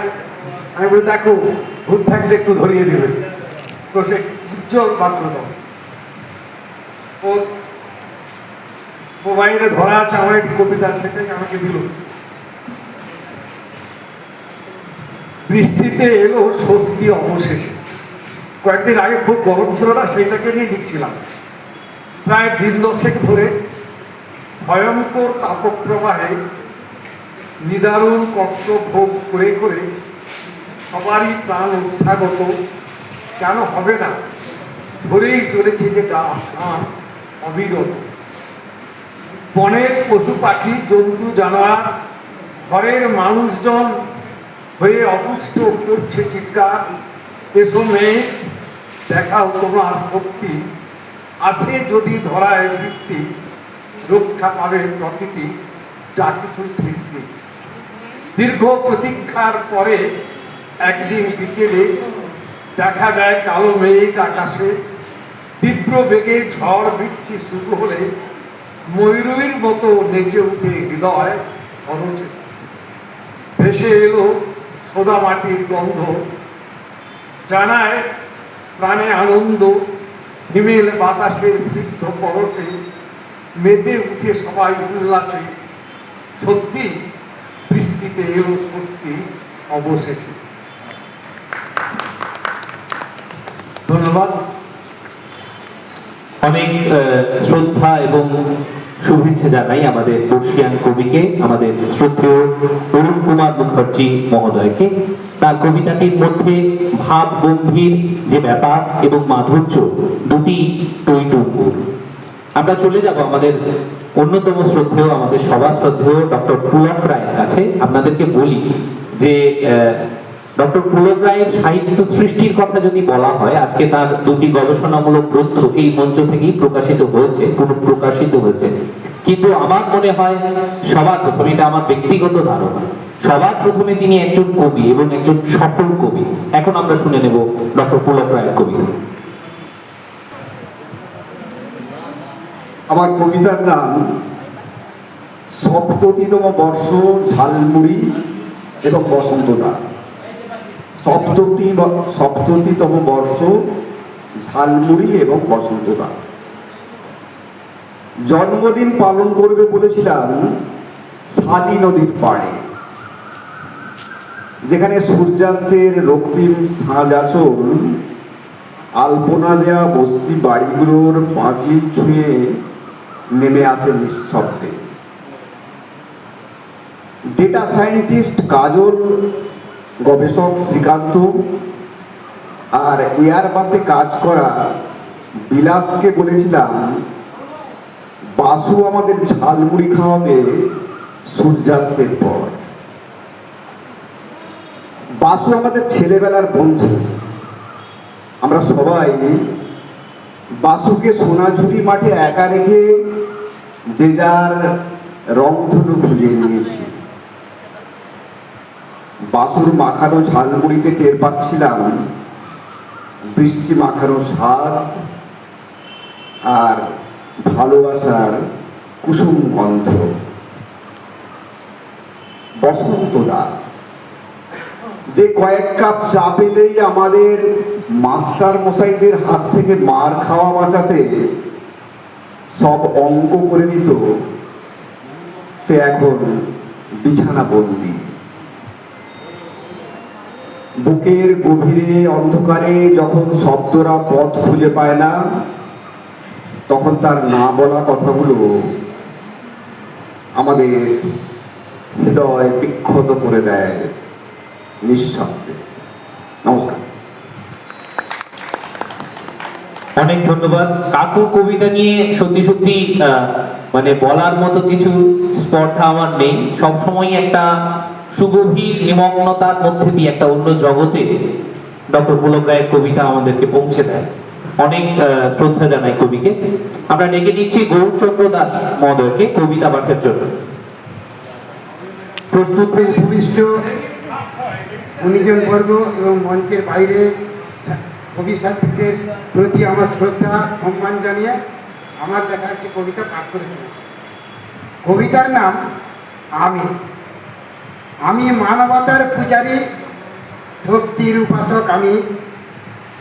আমি বলি দেখো ভূত থাকলে একটু ধরিয়ে দেবে, তো সে উজ্জ্বল বাক্য দাও। ওর মোবাইলে ধরা আছে আমার একটি কবিতা, সেটাই আমাকে দিল। বৃষ্টিতে এলো স্বস্তি অবশেষে। কয়েকদিন আগে খুব গরম ছিল না, সেইটাকে নিয়ে লিখছিলাম। প্রায় দিন দশেক ধরে ভয়ঙ্কর তাপপ্রবাহে নিদারুণ কষ্ট ভোগ করে করে সবারই প্রাণ ওষ্ঠাগত, কেন হবে না, ধরেই চলেছে যে গা ঘাম অবিরত। বনের পশু পাখি, জন্তু জানোয়ার, ঘরের মানুষজন হয়ে অপুষ্ট করছে চিৎকার, এসো মেয়ে দেখাও তোমার শক্তি, আসে যদি ধরায় বৃষ্টি, রক্ষা পাবে প্রকৃতি যা কিছু সৃষ্টি। দীর্ঘ প্রতীক্ষার পরে একদিন বিকেলে দেখা দেয় কালো মেঘ আকাশে, তীব্র বেগে ঝড় বৃষ্টি শুরু হলে ময়ূরীর মতো নেচে উঠে হৃদয় পরশে। ভেসে এলো সোদা মাটির গন্ধ, জানায় প্রাণে আনন্দ, হিমেল বাতাসের স্নিগ্ধ পরশে মেতে উঠে সবাই উল্লাসে। সত্যি বৃষ্টিতে এলো স্বস্তি অবশেষে। ধন্যবাদ। অনেক শ্রদ্ধা এবং শুভেচ্ছা জানাই আমাদের বর্ষিয়ান কবিকে, আমাদের শ্রদ্ধেয় অরুণ কুমার মুখার্জি মহোদয়কে। তার কবিতাটির মধ্যে ভাব গম্ভীর যে ব্যাপার এবং মাধুর্য দুটি টইটুম্বুর। আমরা চলে যাব আমাদের অন্যতম শ্রদ্ধেয়, আমাদের সবার শ্রদ্ধেয় ডক্টর পুলক রায়ের কাছে। আপনাদেরকে বলি যে ডক্টর পুলক রায়ের সাহিত্য সৃষ্টির কথা যদি বলা হয়, আজকে তার দুটি গবেষণামূলক গ্রন্থ এই মঞ্চ থেকেই প্রকাশিত হয়েছে, পুনঃপ্রকাশিত হয়েছে। কিন্তু আমার মনে হয় সবার প্রথমে, এটা আমার ব্যক্তিগত ধারণা, সবার প্রথমে তিনি একজন কবি এবং একজন সফল কবি। এখন আমরা শুনে নেব ডক্টর পুলক রায়ের কবিতা। আমার কবিতার নাম সপ্ততিতম বর্ষ, ঝালমুড়ি এবং বসন্তদা। সপ্ততিতম বর্ষ, ঝালমুড়ি এবং বসন্তদা। জন্মদিন পালন করবে বলেছিলাম শালী নদীর পাড়ে, যেখানে সূর্যাস্তের রক্তিম সাঁঝ আঁচল আলপনা দেয়া বস্তি বাড়িগুলোর পাঁচিল ছুঁয়ে নেমে আসে নিঃশব্দে। ডেটা সায়েন্টিস্ট কাজল, গবেষক শ্রীকান্ত আর এয়ারবাসে কাজ করা বিলাসকে বলেছিলাম বাসু আমাদের ঝালমুড়ি খাওয়াবে সূর্যাস্তের পর। বাসু আমাদের ছেলেবেলার বন্ধু। আমরা সবাই বাসুকে সোনাঝুরি মাঠে একা রেখে যে যার রংধনু খুঁজে নিয়েছি। বাসুর মাখানো ঝালমুড়িতে টের পাচ্ছিলাম বৃষ্টি মাখানো স্বাদ আর ভালোবাসার কুসুম গন্ধ। বসন্তদা যে কয়েক কাপ চা পেলেই আমাদের মাস্টার মশাইদের হাত থেকে মার খাওয়া বাঁচাতে সব অঙ্ক করে দিত, সে এখন বিছানা বন্দি। বুকের গভীরে অন্ধকারে যখন শব্দরা পথ খুঁজে পায় না, তখন তার না বলা কথাগুলো আমাদের হৃদয় বিক্ষত করে দেয় নিঃশব্দে। নমস্কার। অনেক ধন্যবাদ। কাকুর কবিতা নিয়ে সত্যি সত্যি মানে বলার মতো কিছু স্পর্ধা আমার নেই। সবসময় একটা সুগভীর নিমগ্নতার মধ্যে দিয়ে একটা অন্য জগতে ডক্টর পুলক রায়ের কবিতা আমাদেরকে পৌঁছে দেয়। অনেক শ্রদ্ধা জানাই কবিকে। আমরা ডেকে দিচ্ছি গৌরচন্দ্র দাস মহোদয়কে কবিতা পাঠের জন্য। প্রস্তুত হয়ে উপবিষ্ট গুণীজন বর্গ এবং মঞ্চের বাইরে কবি সাহিত্যিকদের প্রতি আমার শ্রদ্ধা সম্মান জানিয়ে আমার লেখা একটি কবিতা পাঠ করেছি। কবিতার নাম আমি। আমি মানবতার পূজারী, শক্তির উপাসক আমি,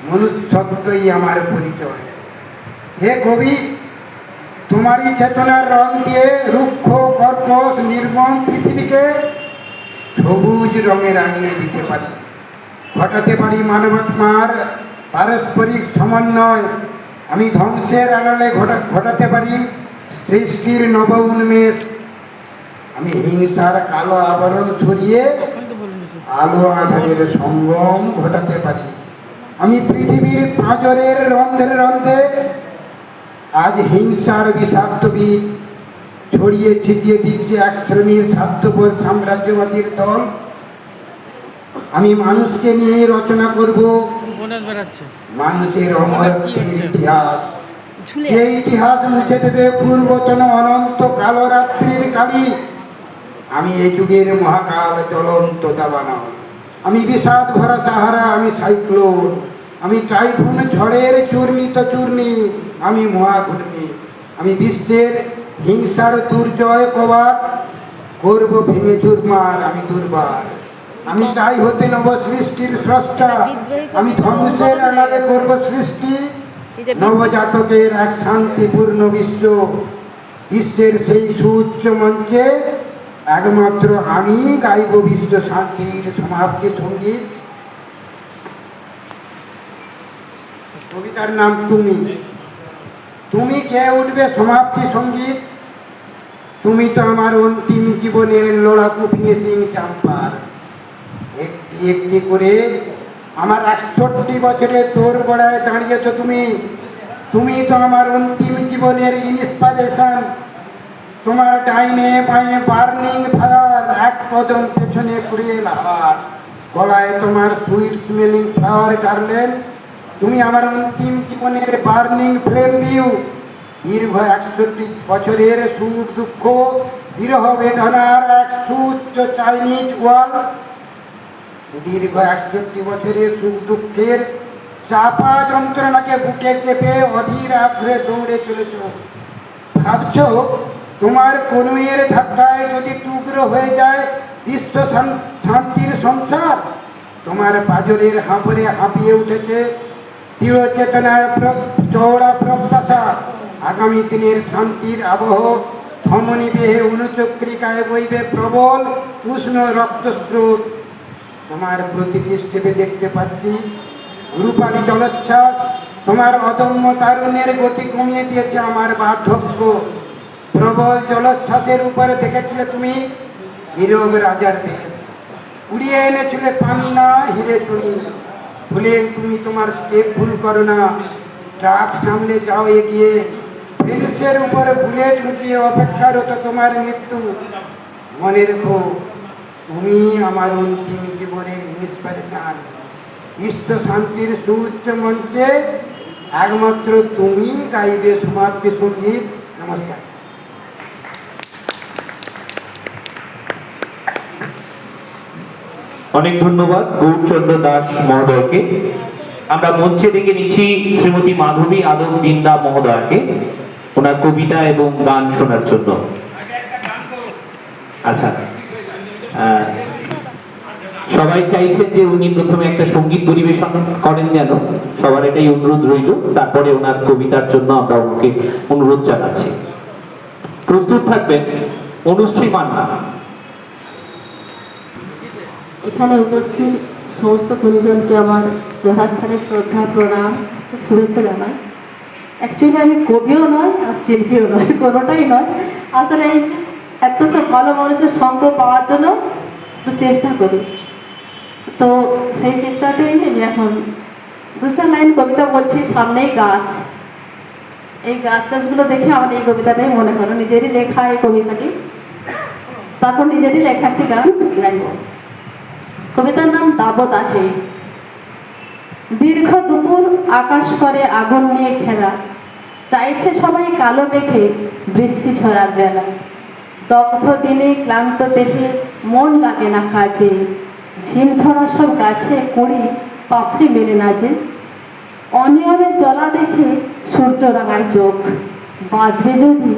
মনুষ্যত্বই আমার পরিচয়। হে কবি, তোমারই চেতনার রং দিয়ে রুক্ষ কর্কশ নির্মম পৃথিবীকে সবুজ রঙে রাঙিয়ে দিতে পারি, ঘটাতে পারি মানবাত্মার পারস্পরিক সমন্বয়। আমি ধ্বংসের আড়ালে ঘটাতে পারি সৃষ্টির নব উন্মেষ। আমি হিংসার কালো আবরণ সরিয়ে আলো আধারের সঙ্গম ঘটাতে পারি। আমি পৃথিবীর পাঁজরের রন্ধ্রে রন্ধ্রে আজ হিংসার বিষাক্ত বীজ ছড়িয়ে ছিটিয়ে দিচ্ছে এক শ্রেণীর স্বার্থপর সাম্রাজ্যবাদীর দল। আমি মানুষকে নিয়ে রচনা করব মানুষের অমরত্বের ইতিহাস। যে ইতিহাস মুছে দেবে পূর্বতন অনন্ত কালো রাত্রির কালি। আমি এই যুগের মহাকাল জ্বলন্ত দাবানল। আমি বিষাদ ভরা সাহারা, আমি সাইক্লোন, আমি টাইফুন ঝড়ের চূর্ণিত চূর্ণি, আমি মহাঘূর্ণি। আমি বিশ্বের হিংসার দুর্জয় কবাট করব ভেঙে চুরমার, আমি দুর্বার। আমি চাই হতে নব সৃষ্টির স্রষ্টা। আমি ধ্বংসের আড়ালে করব সৃষ্টি নবজাতকের এক শান্তিপূর্ণ বিশ্ব, বিশ্বের সেই সুউচ্চ মঞ্চে একমাত্র আমি গাইব বিশ্ব শান্তির সমাপ্তি সঙ্গীত। কবিতার নাম তুমি। তুমি কে উঠবে সমাপ্তি সঙ্গীত? তুমি তো আমার অন্তিম জীবনের লড়াকু ফিনিশিং চাম্পার। একটি একটি করে আমার 61 বছরে তোর গোড়ায় দাঁড়িয়েছ তুমি। তুমি তো আমার অন্তিম জীবনের ইন্সপিরেশন। তোমার ডাইনে বাঁয়ে বার্নিং ফায়ার, এক কদম পেছনে কুড়িয়ে হাওয়ার, গলায় তোমার সুইট স্মেলিং ফ্লাওয়ার গার্লেন্ড। তুমি আমার অন্তিম জীবনের বার্নিং ফ্লেম ভিউ। দীর্ঘ 61 বছরের সুখ দুঃখ বিরহ বেদনার এক সুউচ্চ চাইনিজ ওয়াল। দীর্ঘ 61 বছরের সুখ দুঃখের চাপা যন্ত্রণাকে বুকে চেপে অধীর আগ্রহে দৌড়ে চলেছ। ভাবছ তোমার কনুইয়ের ধাক্কায় যদি টুকরো হয়ে যায় বিশ্ব শান্তির সংসার। তোমার পাজরের হাঁপড়ে হাঁপিয়ে উঠেছে দৃঢ় চেতনার চওড়া প্রত্যাশা। আগামী দিনের শান্তির আবহ ধমনী বেহে অনুচক্রিকায় বইবে প্রবল উষ্ণ রক্তস্রোত। তোমার প্রতিটি স্টেপে দেখতে পাচ্ছি রূপালী জলোচ্ছ্বাস। তোমার অদম্য তারুণ্যের গতি কমিয়ে দিয়েছে আমার বার্ধক্য। প্রবল জলোচ্ছ্বাসের উপরে দেখেছিলে তুমি হিরোগ রাজার দেশ, উড়িয়ে এনেছিলে পান্না হিরে চুনি। ভুলে তুমি তোমার স্টেপ ভুল করো না, ট্রাক সামলে যাও এগিয়ে। ফ্রেন্ডসের উপর বুলেট উঠিয়ে অপেক্ষারত তোমার মৃত্যু। মনে রেখো তুমি আমার অন্তিম জীবনের ইন্সপিরেশন। বিশ্ব শান্তির সুউচ্চ মঞ্চে একমাত্র তুমি গাইবে সমাপ্তি সঙ্গীত। নমস্কার। অনেক ধন্যবাদ গৌরচন্দ্র দাস মহোদয়কে। আমরা মঞ্চে ডেকে নিচ্ছি শ্রীমতী মাধবী আদম দিন্দা মহোদয়কে ওনার কবিতা এবং গান শোনার জন্য। আচ্ছা, সবাই চাইছেন যে উনি প্রথমে একটা সঙ্গীত পরিবেশন করেন, যেন সবার এটাই অনুরোধ রইল। তারপরে ওনার কবিতার জন্য আমরা ওনাকে অনুরোধ জানাচ্ছি। প্রস্তুত থাকবেন অনুশ্রী মান্না। এখানে উপস্থিত সমস্ত গুণীজনকে আমার যথাস্থানে শ্রদ্ধা প্রণাম শুভেচ্ছা জানাই। অ্যাকচুয়ালি আমি কবিও নয় আর শিল্পীও নয়, কোনোটাই নয়। আসলে এই এত সব ভালো মানুষের সঙ্গ পাওয়ার জন্য একটু চেষ্টা করি, তো সেই চেষ্টাতেই আমি এখন 2-4 লাইন কবিতা বলছি। সামনেই গাছ, এই গাছ টাছগুলো দেখে আমার এই কবিতাটাই মনে হলো, নিজেরই লেখা এই কবিতাটি। তারপর নিজেরই লেখা একটি গান গাইব। কবিতার নাম দাবদাহে। দীর্ঘ দুপুর আকাশ করে আগুন নিয়ে ঘেরা, চাইছে সবাই কালো মেঘে বৃষ্টি ঝরার বেলা। দগ্ধ দিনে ক্লান্ত দেহে মন লাগে না কাজে, ঝিম ধরা সব গাছে কুড়ি পাপড়ি মেলে না যে। অনিয়মে চলা দেখে সূর্য রাঙায় চোখ, বাঁচবে যদি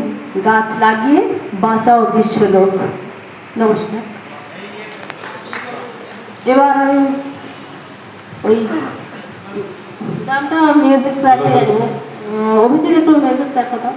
গাছ লাগিয়ে বাঁচাও বিশ্বলোক। নমস্কার। এবার আমি ওই গানটা মিউজিক ট্র্যাকে অভিজিৎ একটু মিউজিক ট্র্যাক হতো।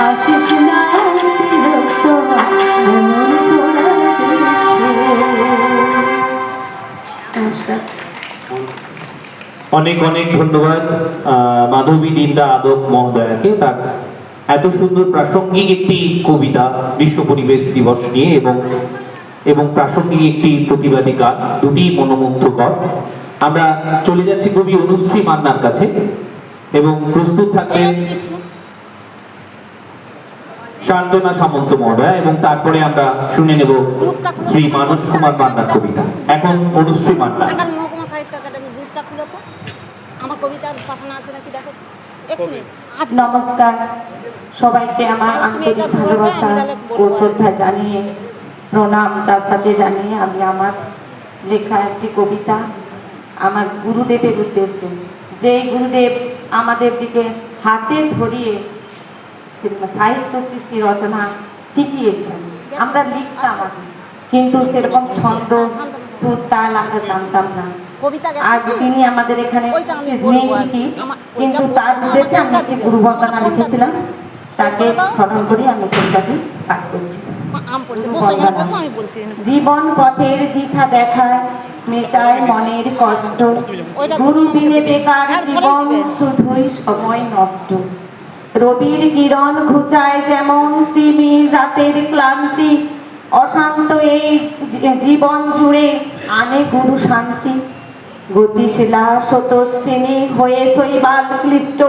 আশিস না তিলোত্তমা এমন পোড়া দেশে। নমস্কার। অনেক অনেক ধন্যবাদ মাধবী দিন্দা আদক মহোদয়াকে তার এত সুন্দর প্রাসঙ্গিক একটি কবিতা বিশ্ব পরিবেশ দিবস নিয়ে এবং প্রাসঙ্গিক একটি প্রতিবাদী গান, দুটি মনোমুগ্ধকর। আমরা চলে যাচ্ছি কবি অনুশ্রী মান্নার কাছে এবং প্রস্তুত থাকবেন শান্তনা সামন্ত মহোদয় এবং তারপরে আমরা শুনে নেব শ্রী মানস কুমার মান্নার কবিতা। এখন অনুশ্রী মান্না। মহকুমা সাহিত্য একাডেমি গ্রুপটা খুলো তো, আমার কবিতা পাঠানো আছে নাকি দেখো এক্ষুনি। নমস্কার সবাইকে, আমার আন্তরিক ভালোবাসা ও শ্রদ্ধা জানিয়ে, প্রণাম তার সাথে জানিয়ে আমি আমার লেখা একটি কবিতা আমার গুরুদেবের উদ্দেশ্যে, যে গুরুদেব আমাদের দিকে হাতে ধরিয়ে সাহিত্য সৃষ্টি রচনা শিখিয়েছেন। আমরা লিখতাম আগে, কিন্তু সেরকম ছন্দ সুর তাল আমরা জানতাম না। আজ তিনি আমাদের এখানে নেই ঠিকই, কিন্তু তার উদ্দেশ্যে আমি একটি গুরুবন্দনা লিখেছিলাম, তাকে স্মরণ করে আমি কবিতাটি পাঠ করছি। জীবন পথের দিশা দেখায়, মেটায় মনের কষ্ট, গুরু বিনে বেকার জীবন শুধুই সময় নষ্ট। রবির কিরণ ঘুচায় যেমন তিমির রাতের ক্লান্তি, অশান্ত এই জীবন জুড়ে আনে গুরু শান্তি। গতিশীলা স্রোতস্বিনী হয়ে শৈবাল ক্লিষ্ট,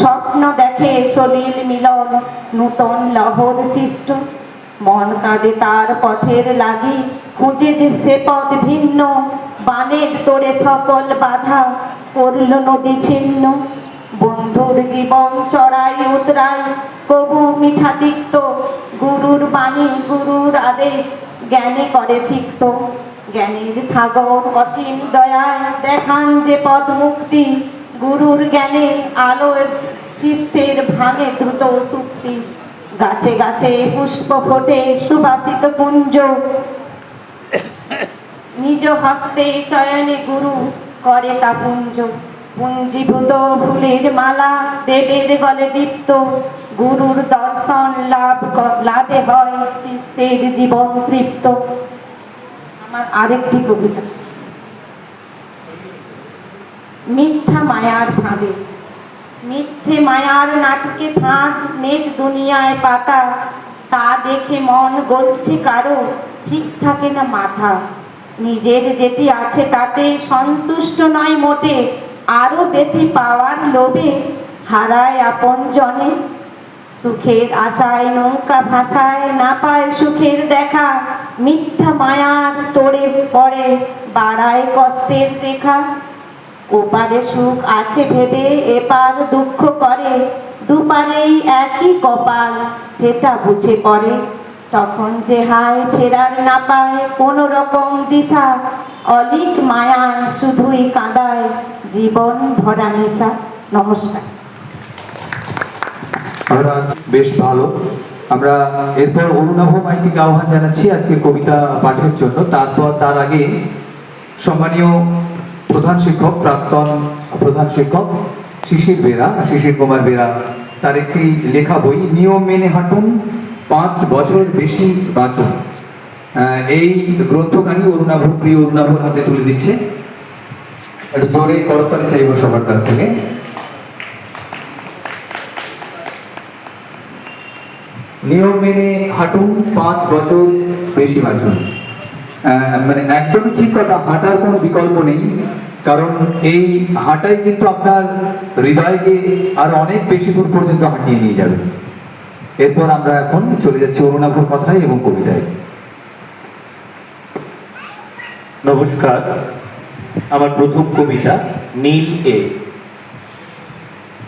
স্বপ্ন দেখে সলিল মিলন নূতন লহর সৃষ্ট। মন কাঁদে তার পথের লাগি, খুঁজে যে সে পথ ভিন্ন, বানের তোড়ে সকল বাধা করল নদী ছিন্ন। বন্ধুর জীবন চড়াই উতরাই কবু মিঠা তিক্ত, গুরুর বাণী গুরুর আদেশ জ্ঞানে করে সিক্ত। জ্ঞানের সাগর অসীম দয়ায় দেখান যে পথ মুক্তি, গুরুর জ্ঞানে আলোর শিষ্যের ভাঙে দ্রুত সুক্তি। গাছে গাছে পুষ্প ফোটে সুবাসিত কুঞ্জ, নিজ হস্তে চয়নে গুরু করে তা পুঞ্জ। পুঞ্জীভূত ফুলের মালা দেবের গলে দীপ্ত, গুরুর দর্শন লাভে হয় শিষ্যের জীবন তৃপ্ত। আমার আরেকটি কবিতা। মিথ্যা মায়ার ভাবে, মিথ্যে মায়ার নাটকে ফাঁদ নেট দুনিয়ায় পাতা, তা দেখে মন গলছে কারো ঠিক থাকে না মাথা। নিজের যেটি আছে তাতে সন্তুষ্ট নয় মোটে, আরো বেশি পাওয়ার লোভে হারায় আপন জনে। সুখের আশায় নৌকা ভাষায় না পায় সুখের দেখা, মিথ্যা মায়ার তোড়ে পড়ে বাড়ায় কষ্টের রেখা। ওপারে সুখ আছে ভেবে এপার দুঃখ করে, দুপারেই একই কপাল সেটা বুঝে পড়ে। তখন যে হায় ফেরার না পায় কোনো রকম দিশা, অলিক মায়ায় শুধুই কাঁদায় জীবন ভরা নেশা। নমস্কার। আমরা বেশ ভালো। আমরা এরপর অরুণাভ মাইতিকে আহ্বান জানাচ্ছি আজকের কবিতা পাঠের জন্য। তার আগে সম্মানীয় প্রধান শিক্ষক, প্রাক্তন প্রধান শিক্ষক শিশির কুমার বেরা, তার একটি লেখা বই নিয়ম মেনে হাঁটুন 5 বছর বেশি বাঁচুন, এই গ্রন্থখানি প্রিয় অরুণাভর হাতে তুলে দিচ্ছে। একটু জোরে করতালি চাইব সবার কাছ থেকে। নিয়ম মেনে হাঁটুন 5 বছর বেশি বাঁচুন। মানে একদমই ঠিক কথা, হাঁটার কোনো বিকল্প নেই, কারণ এই হাঁটাই কিন্তু আপনার হৃদয়কে আর অনেক বেশি দূর পর্যন্ত হাঁটিয়ে নিয়ে যাবে। এরপর আমরা এখন চলে যাচ্ছি অরুণাভর কথায় এবং কবিতায়। নমস্কার, আমার প্রথম কবিতা নীল এ।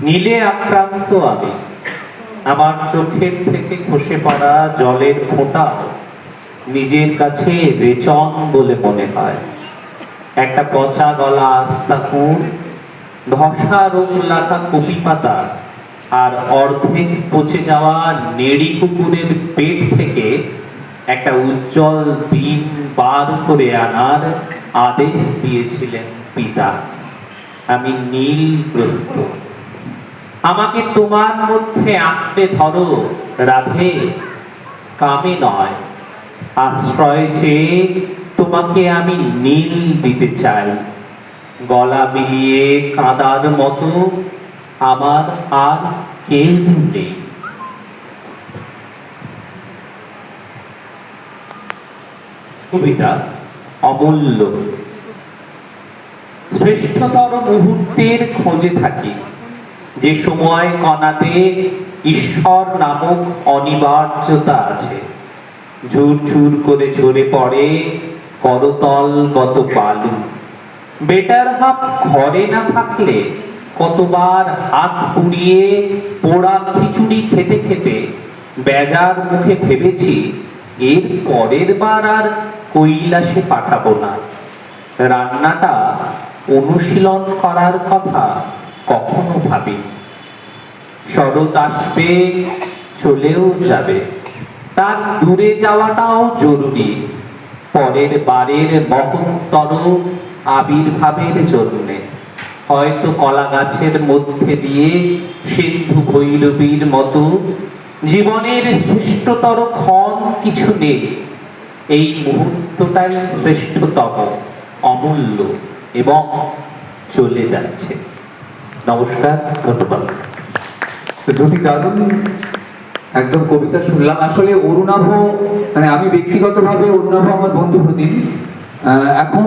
নীলে আক্রান্ত আমি, আমার চোখের থেকে খসে পড়া জলের ফোঁটা নিজের কাছে রেচন বলে মনে হয়। একটা পচা গলা আস্তা কুঁড়, ধসা রং লাখা কপি পাতা আর অর্ধেক পচে যাওয়া নেড়ি কুকুরের পেট থেকে একটা উজ্জ্বল দিন বার করে আনার আদেশ দিয়েছিলেন পিতা। আমি নীল প্রস্তুত। আমাকে তোমার মধ্যে আঁকড়ে ধরো রাধে, কামে নয় আশ্রয় চেয়ে তোমাকে আমি নীল দিতে চাই। গলা বিলিয়ে কাঁদার মতো আমার আর কেউ নেই। কবিতা অমূল্য। শ্রেষ্ঠতর মুহূর্তের খোঁজে থাকি, যে সময় কণাতে ঈশ্বর নামক অনিবার্যতা আছে। ঝুরঝুর করে ঝরে পড়ে করতলগত বালু। বেটার হাফ ঘরে না থাকলে কতবার হাত পুড়িয়ে পোড়া খিচুড়ি খেতে খেতে বেজার মুখে ভেবেছি এর পরের বার আর কৈলাসে পাঠাবো না। রান্নাটা অনুশীলন করার কথা কখনো ভাবিনি। শরৎ আসবে, চলেও যাবে, তার দূরে যাওয়াটাও জরুরি পরের বারের মহত্তর আবির্ভাবের জন্যে। হয়তো কলা গাছের মধ্যে দিয়ে সিন্ধু ভৈরবীর মতো জীবনের শ্রেষ্ঠতর ক্ষণ কিছু নেই। এই মুহূর্তটাই শ্রেষ্ঠতম, অমূল্য এবং চলে যাচ্ছে। নমস্কার, ধন্যবাদ। দুটি দারুণ একদম কবিতা শুনলাম। আসলে অরুণাভ, মানে আমি ব্যক্তিগতভাবে অরুণাভ আমার বন্ধু প্রতিম। এখন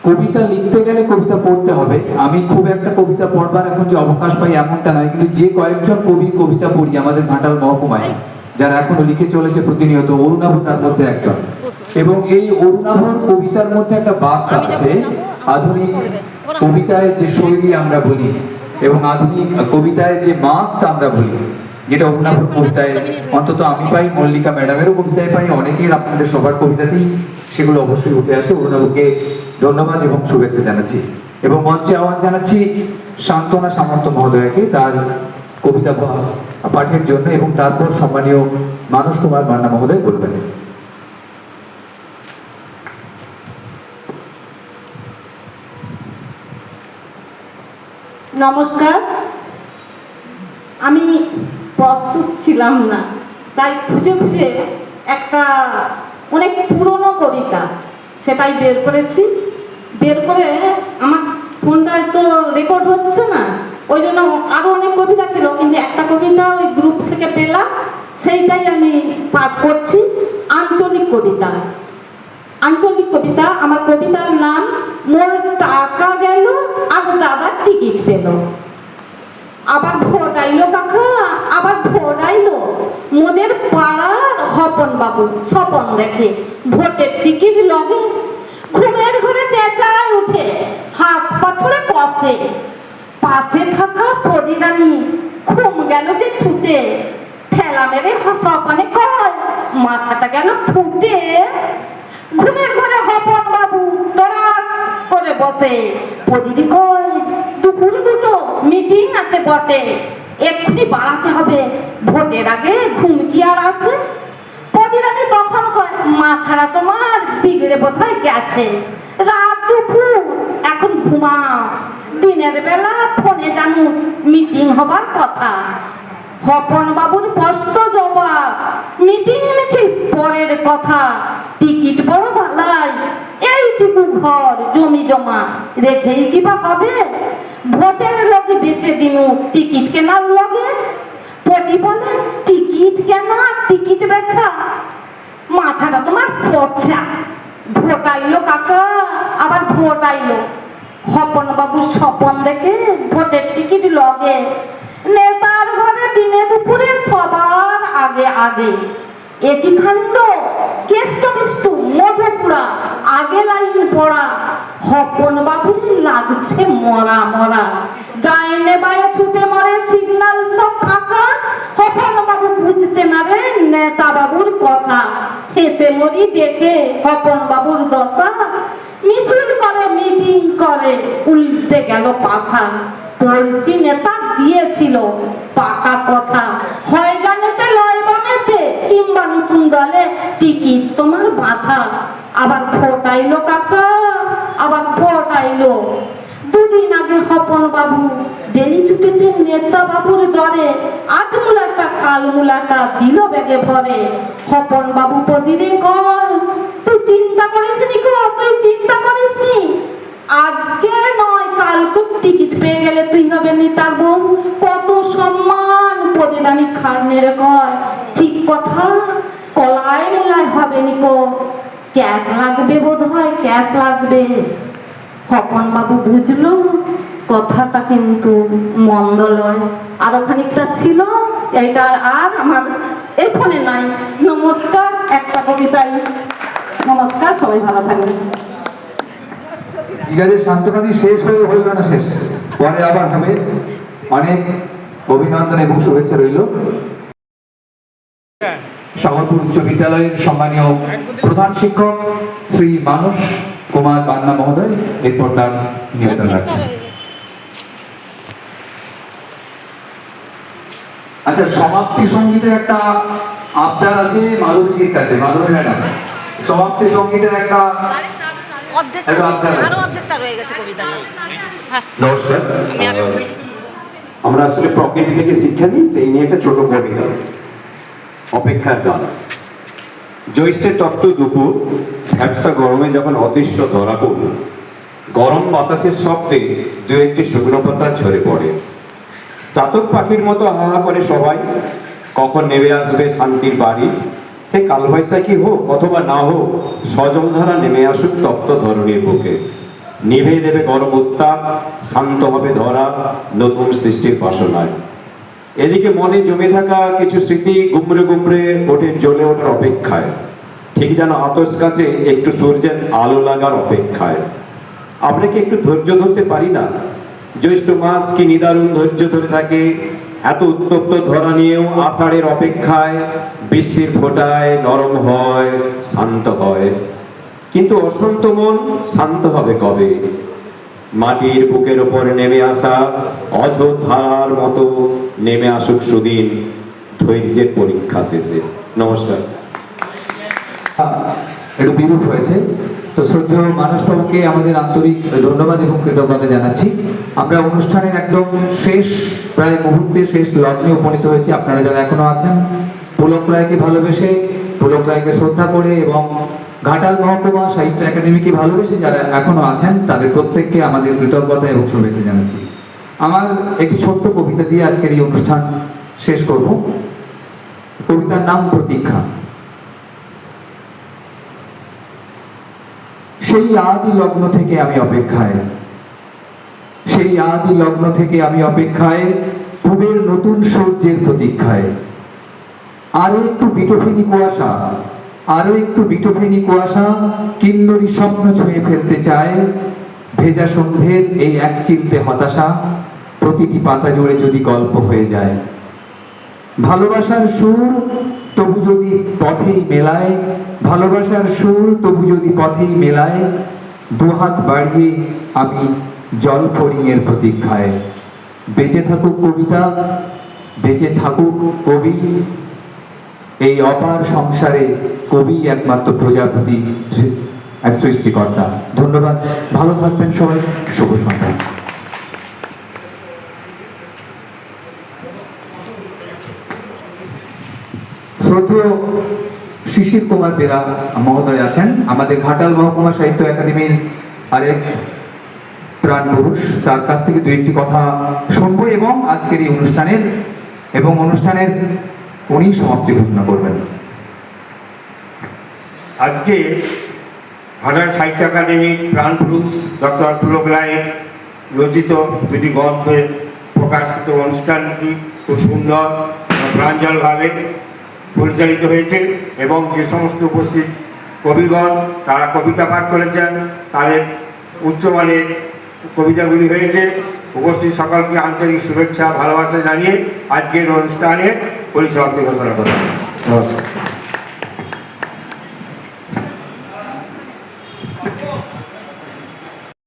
কবিতা লিখতে গেলে কবিতা পড়তে হবে। আমি খুব একটা কবিতা পড়বার এখন যে অবকাশ পাই এমনটা নয়, কিন্তু যে কয়েকজন কবি কবিতা পড়ি আমাদের ঘাটাল মহকুমায়, যারা এখনো লিখে চলেছে প্রতিনিয়ত, অরুণাভ তার মধ্যে একজন। এবং এই অরুণাভর কবিতার মধ্যে একটা বার্তা আছে। আধুনিক কবিতায় যে শৈলী আমরা বলি এবং আধুনিক কবিতায় যে মাস্ট আমরা বলি, যেটা অরুণাভর কবিতায় অন্তত আমি পাই, মল্লিকা ম্যাডামেরও কবিতায় পাই, অনেকের আপনাদের সবার কবিতাতেই সেগুলো অবশ্যই উঠে আসে। অরুণাভকে ধন্যবাদ এবং শুভেচ্ছা জানাচ্ছি এবং মঞ্চে আহ্বান জানাচ্ছি শান্তনা সামন্ত মহোদয়কে তার কবিতা পাঠের জন্য, এবং তারপর সম্মানীয় মানস কুমার মান্না মহোদয় বলবেন। নমস্কার। আমি প্রস্তুত ছিলাম না, তাই খুঁজে খুঁজে একটা অনেক পুরনো কবিতা সেটাই বের করেছি। বের করে আমার ফোনটায় তো রেকর্ড হচ্ছে না, ওই জন্য আরও অনেক কবিতা ছিল, কিন্তু একটা কবিতা ওই গ্রুপ থেকে পেলাম, সেইটাই আমি পাঠ করছি। আঞ্চলিক কবিতা। আঞ্চলিক কবিতা। আমার কবিতার নাম মোর টাকা গেল আর দাদার টিকিট পেল। আবার ভোট আইলো কাকা, আবার ভোট আইলো, মোদের পাড়ার হপন বাবু স্বপন দেখে ভোটের টিকিট লগে। ঘুমের ঘরে চেঁচায় উঠে, হাত পাছড়ে কষে, পাশে থাকা পদিরানি ঘুম গেল যে ছুটে। ঠেলা মেরে স্বপনে কয়, মাথাটা গেল ফুটে। ঘুমের ঘরে হপন বাবু তোরা করে বসে, পদিরি কয় দুপুর দুটো মিটিং আছে বটে, এক্ষুনি বাড়াতে হবে, ভোটের আগে ঘুম কি আর আসে। পদিরানি তখন কয়, মাথাটা তোমার বিগড়ে বোধহয় গেছে, রাত দুপুর এখন ঘুমাও, দিনের বেলা ফোনে জানুস মিটিং হবার কথা। হপন বাবুর স্পষ্ট জবাব, মিটিং মিছিল পরের কথা, টিকিট বড় বালাই, এইটুকু ঘর জমি জমা রেখেই কি বা হবে, ভোটের লগে বেচে দিনু টিকিট কেনার লগে। পদি বলে, টিকিট কেনা টিকিট বেচা, মাথাটা তোমার পচা। ভোট আইলো কাকা, আবার ভোট আইলো, হপন বাবুর স্বপন দেখে ভোটের টিকিট লগে। নেতার ঘরে দিনে দুপুরে সবার আগে আগে, একই খান্ড কেষ্ট বিষ্টু মধুপুরা, আগে লাইন পড়া। হপন বাবুর লাগছে মরা মরা, ডাইনে বায়ে ছুটে মরে সিগন্যাল সব ফাঁকা। হপন বাবু বুঝতে না রে নেতা বাবুর কথা, হেসে মরি দেখে হপন বাবুর দশা। মিছিল করে মিটিং করে উল্টে গেল পাশা, পড়শি নেতা দিয়েছিল পাকা কথা, হয় গানেতে লয় বামেতে কিংবা নতুন দলে টিকিট তোমার বাধা। আবার ভোট আইলো কাকা, আবার ভোট আইলো। দুদিন আগে হপন বাবু ডেলি ছুটিতে নেতা বাবুর দরে আজ মুলাটা কাল মুলাটা দিল ব্যাগে ভরে হপন বাবু পদিরে কয় তুই চিন্তা করিস নি গো, তুই চিন্তা করিস নি, আজকে নয় কালকে টিকিট পেয়ে গেলে তুই হবে নি তার বউ। কত সম্মান পদিরানি খার নেড়ে কয় ঠিক কথা, কলায় মুলায় হবে নি গো, ক্যাশ লাগবে বোধ হয়, ক্যাশ লাগবে। হপন বাবু বুঝলো কথাটা কিন্তু মন্দ লয়। আরো খানিকটা ছিল সেইটা আর আমার এই ফোনে নাই। নমস্কার, একটা কবিতাই নমস্কার, সবাই ভালো থাকবেন। ঠিক আছে, শান্তকাদি শেষ হয়ে হইল না শেষ, পরে আবার হবে। অনেক অভিনন্দন এবং শুভেচ্ছা রইল। সাগরপুর উচ্চ বিদ্যালয়ের সম্মানীয় প্রধান শিক্ষক শ্রী মানস কুমার বান্না মহোদয় এরপর তার নিবেদন রাখছেন। আচ্ছা, সমাপ্তি সঙ্গীতের একটা আবদার আছে মাধুরীর কাছে। মাধুরী ম্যাডাম, সমাপ্তি সঙ্গীতের একটা নমস্কার। আমরা আসলে প্রকৃতি থেকে শিক্ষা নিই, সেই নিয়ে একটা ছোট কবিতা। অপেক্ষার গান। জ্যৈষ্ঠের তপ্ত দুপুর, ভ্যাপসা গরমে যখন অতিষ্ঠ ধরা পড়ল, গরম বাতাসের শব্দে দু একটি শুকনো পাতা ঝরে পড়ে। চাতক পাখির মতো হাহা করে সবাই, কখন নেমে আসবে শান্তির বাড়ি। সে কালবৈশাখী হোক অথবা না হোক, সজলধারা নেমে আসুক তপ্ত ধরণীর বুকে। নিভে দেবে গরম উত্তাপ, শান্ত হবে ধরা নতুন সৃষ্টির বাসনায়। এদিকে মনে জমে থাকা কিছু স্মৃতি গুমরে গুমরে ওঠে, জ্বলে ওঠার অপেক্ষায়, ঠিক যেন আতস কাছে একটু সূর্যের আলো লাগার অপেক্ষায়। আমরা কি একটু ধৈর্য ধরতে পারি না? জ্যৈষ্ঠ মাস কি নিদারুণ ধৈর্য ধরে থাকে, এত উত্তপ্ত ধরা নিয়েও আষাঢ়ের অপেক্ষায়। বৃষ্টির ফোঁটায় নরম হয়, শান্ত হয়, কিন্তু অশান্ত মন শান্ত হবে কবে? মাটির বুকের ওপর নেমে আসা অঝোর ধারার মতো নেমে আসুক সুদিন ধৈর্যের পরীক্ষা শেষে। নমস্কার। একটু বিরূপ হয়েছে, তো শ্রদ্ধেয় মানসবাবুকে আমাদের আন্তরিক ধন্যবাদ এবং কৃতজ্ঞতা জানাচ্ছি। আমরা অনুষ্ঠানের একদম শেষ প্রায় মুহূর্তে, শেষ লগ্নে উপনীত হয়েছি। আপনারা যারা এখনো আছেন, পুলক রায়কে ভালোবেসে, পুলক রায়কে শ্রদ্ধা করে এবং ঘাটাল মহকুমা সাহিত্য একাডেমিকে ভালোবেসে যারা এখনো আছেন, তাদের প্রত্যেককে আমাদের কৃতজ্ঞতা এবং শুভেচ্ছা জানাচ্ছি। আমার একটি ছোট্ট কবিতা দিয়ে আজকের এই অনুষ্ঠান শেষ করব। কবিতার নাম প্রতীক্ষা। সেই আদি লগ্ন থেকে আমি অপেক্ষায়, সেই আদি লগ্ন থেকে আমি অপেক্ষায়, পূবের নতুন সূর্যের প্রতীক্ষায়। আরো একটু বিটোফিনি কুয়াশা, আরো একটু বিটোফিনি কুয়াশা, কিন্নরি স্বপ্ন ছুঁয়ে ফেলতে চায়। ভেজা সন্ধ্যের এই এক চিলতে হতাশা, প্রতিটি পাতা জুড়ে যদি গল্প হয়ে যায়। ভালোবাসার সুর তবু যদি পথেই মেলায়, ভালোবাসার সুর তবু যদি পথেই মেলায়। দুহাত বাড়িয়ে আমি জল ফড়িংয়ের প্রতীক্ষায়। বেঁচে থাকুক কবিতা, বেঁচে থাকুক কবি। এই অপার সংসারে কবি একমাত্র প্রজাপতি, এক সৃষ্টিকর্তা। ধন্যবাদ, ভালো থাকবেন সবাই, শুভ সন্ধ্যা। শ্রদ্ধেয় শিশির কুমার বেরা মহোদয় আছেন, আমাদের ঘাটাল মহকুমা সাহিত্য একাডেমির আরেক প্রাণ পুরুষ। তার কাছ থেকে দু একটি কথা শুনবো এবং আজকের এই অনুষ্ঠানের উনি সমাপ্তি ঘোষণা করবেন। আজকে ঘাটাল সাহিত্য একাডেমির প্রাণ পুরুষ ডক্টর পুলক রায়ের রচিত দুটি গ্রন্থে প্রকাশিত অনুষ্ঠানটি খুব সুন্দর প্রাঞ্জলভাবে পরিচালিত হয়েছে এবং যে সমস্ত উপস্থিত কবিগণ তারা কবিতা পাঠ করেছেন, তাদের উচ্চমানের কবিতাগুলি হয়েছে। উপস্থিত সকলকে আন্তরিক শুভেচ্ছা ভালোবাসা জানিয়ে আজকের অনুষ্ঠানে পরিসমাপ্তি ঘোষণা করা। নমস্কার।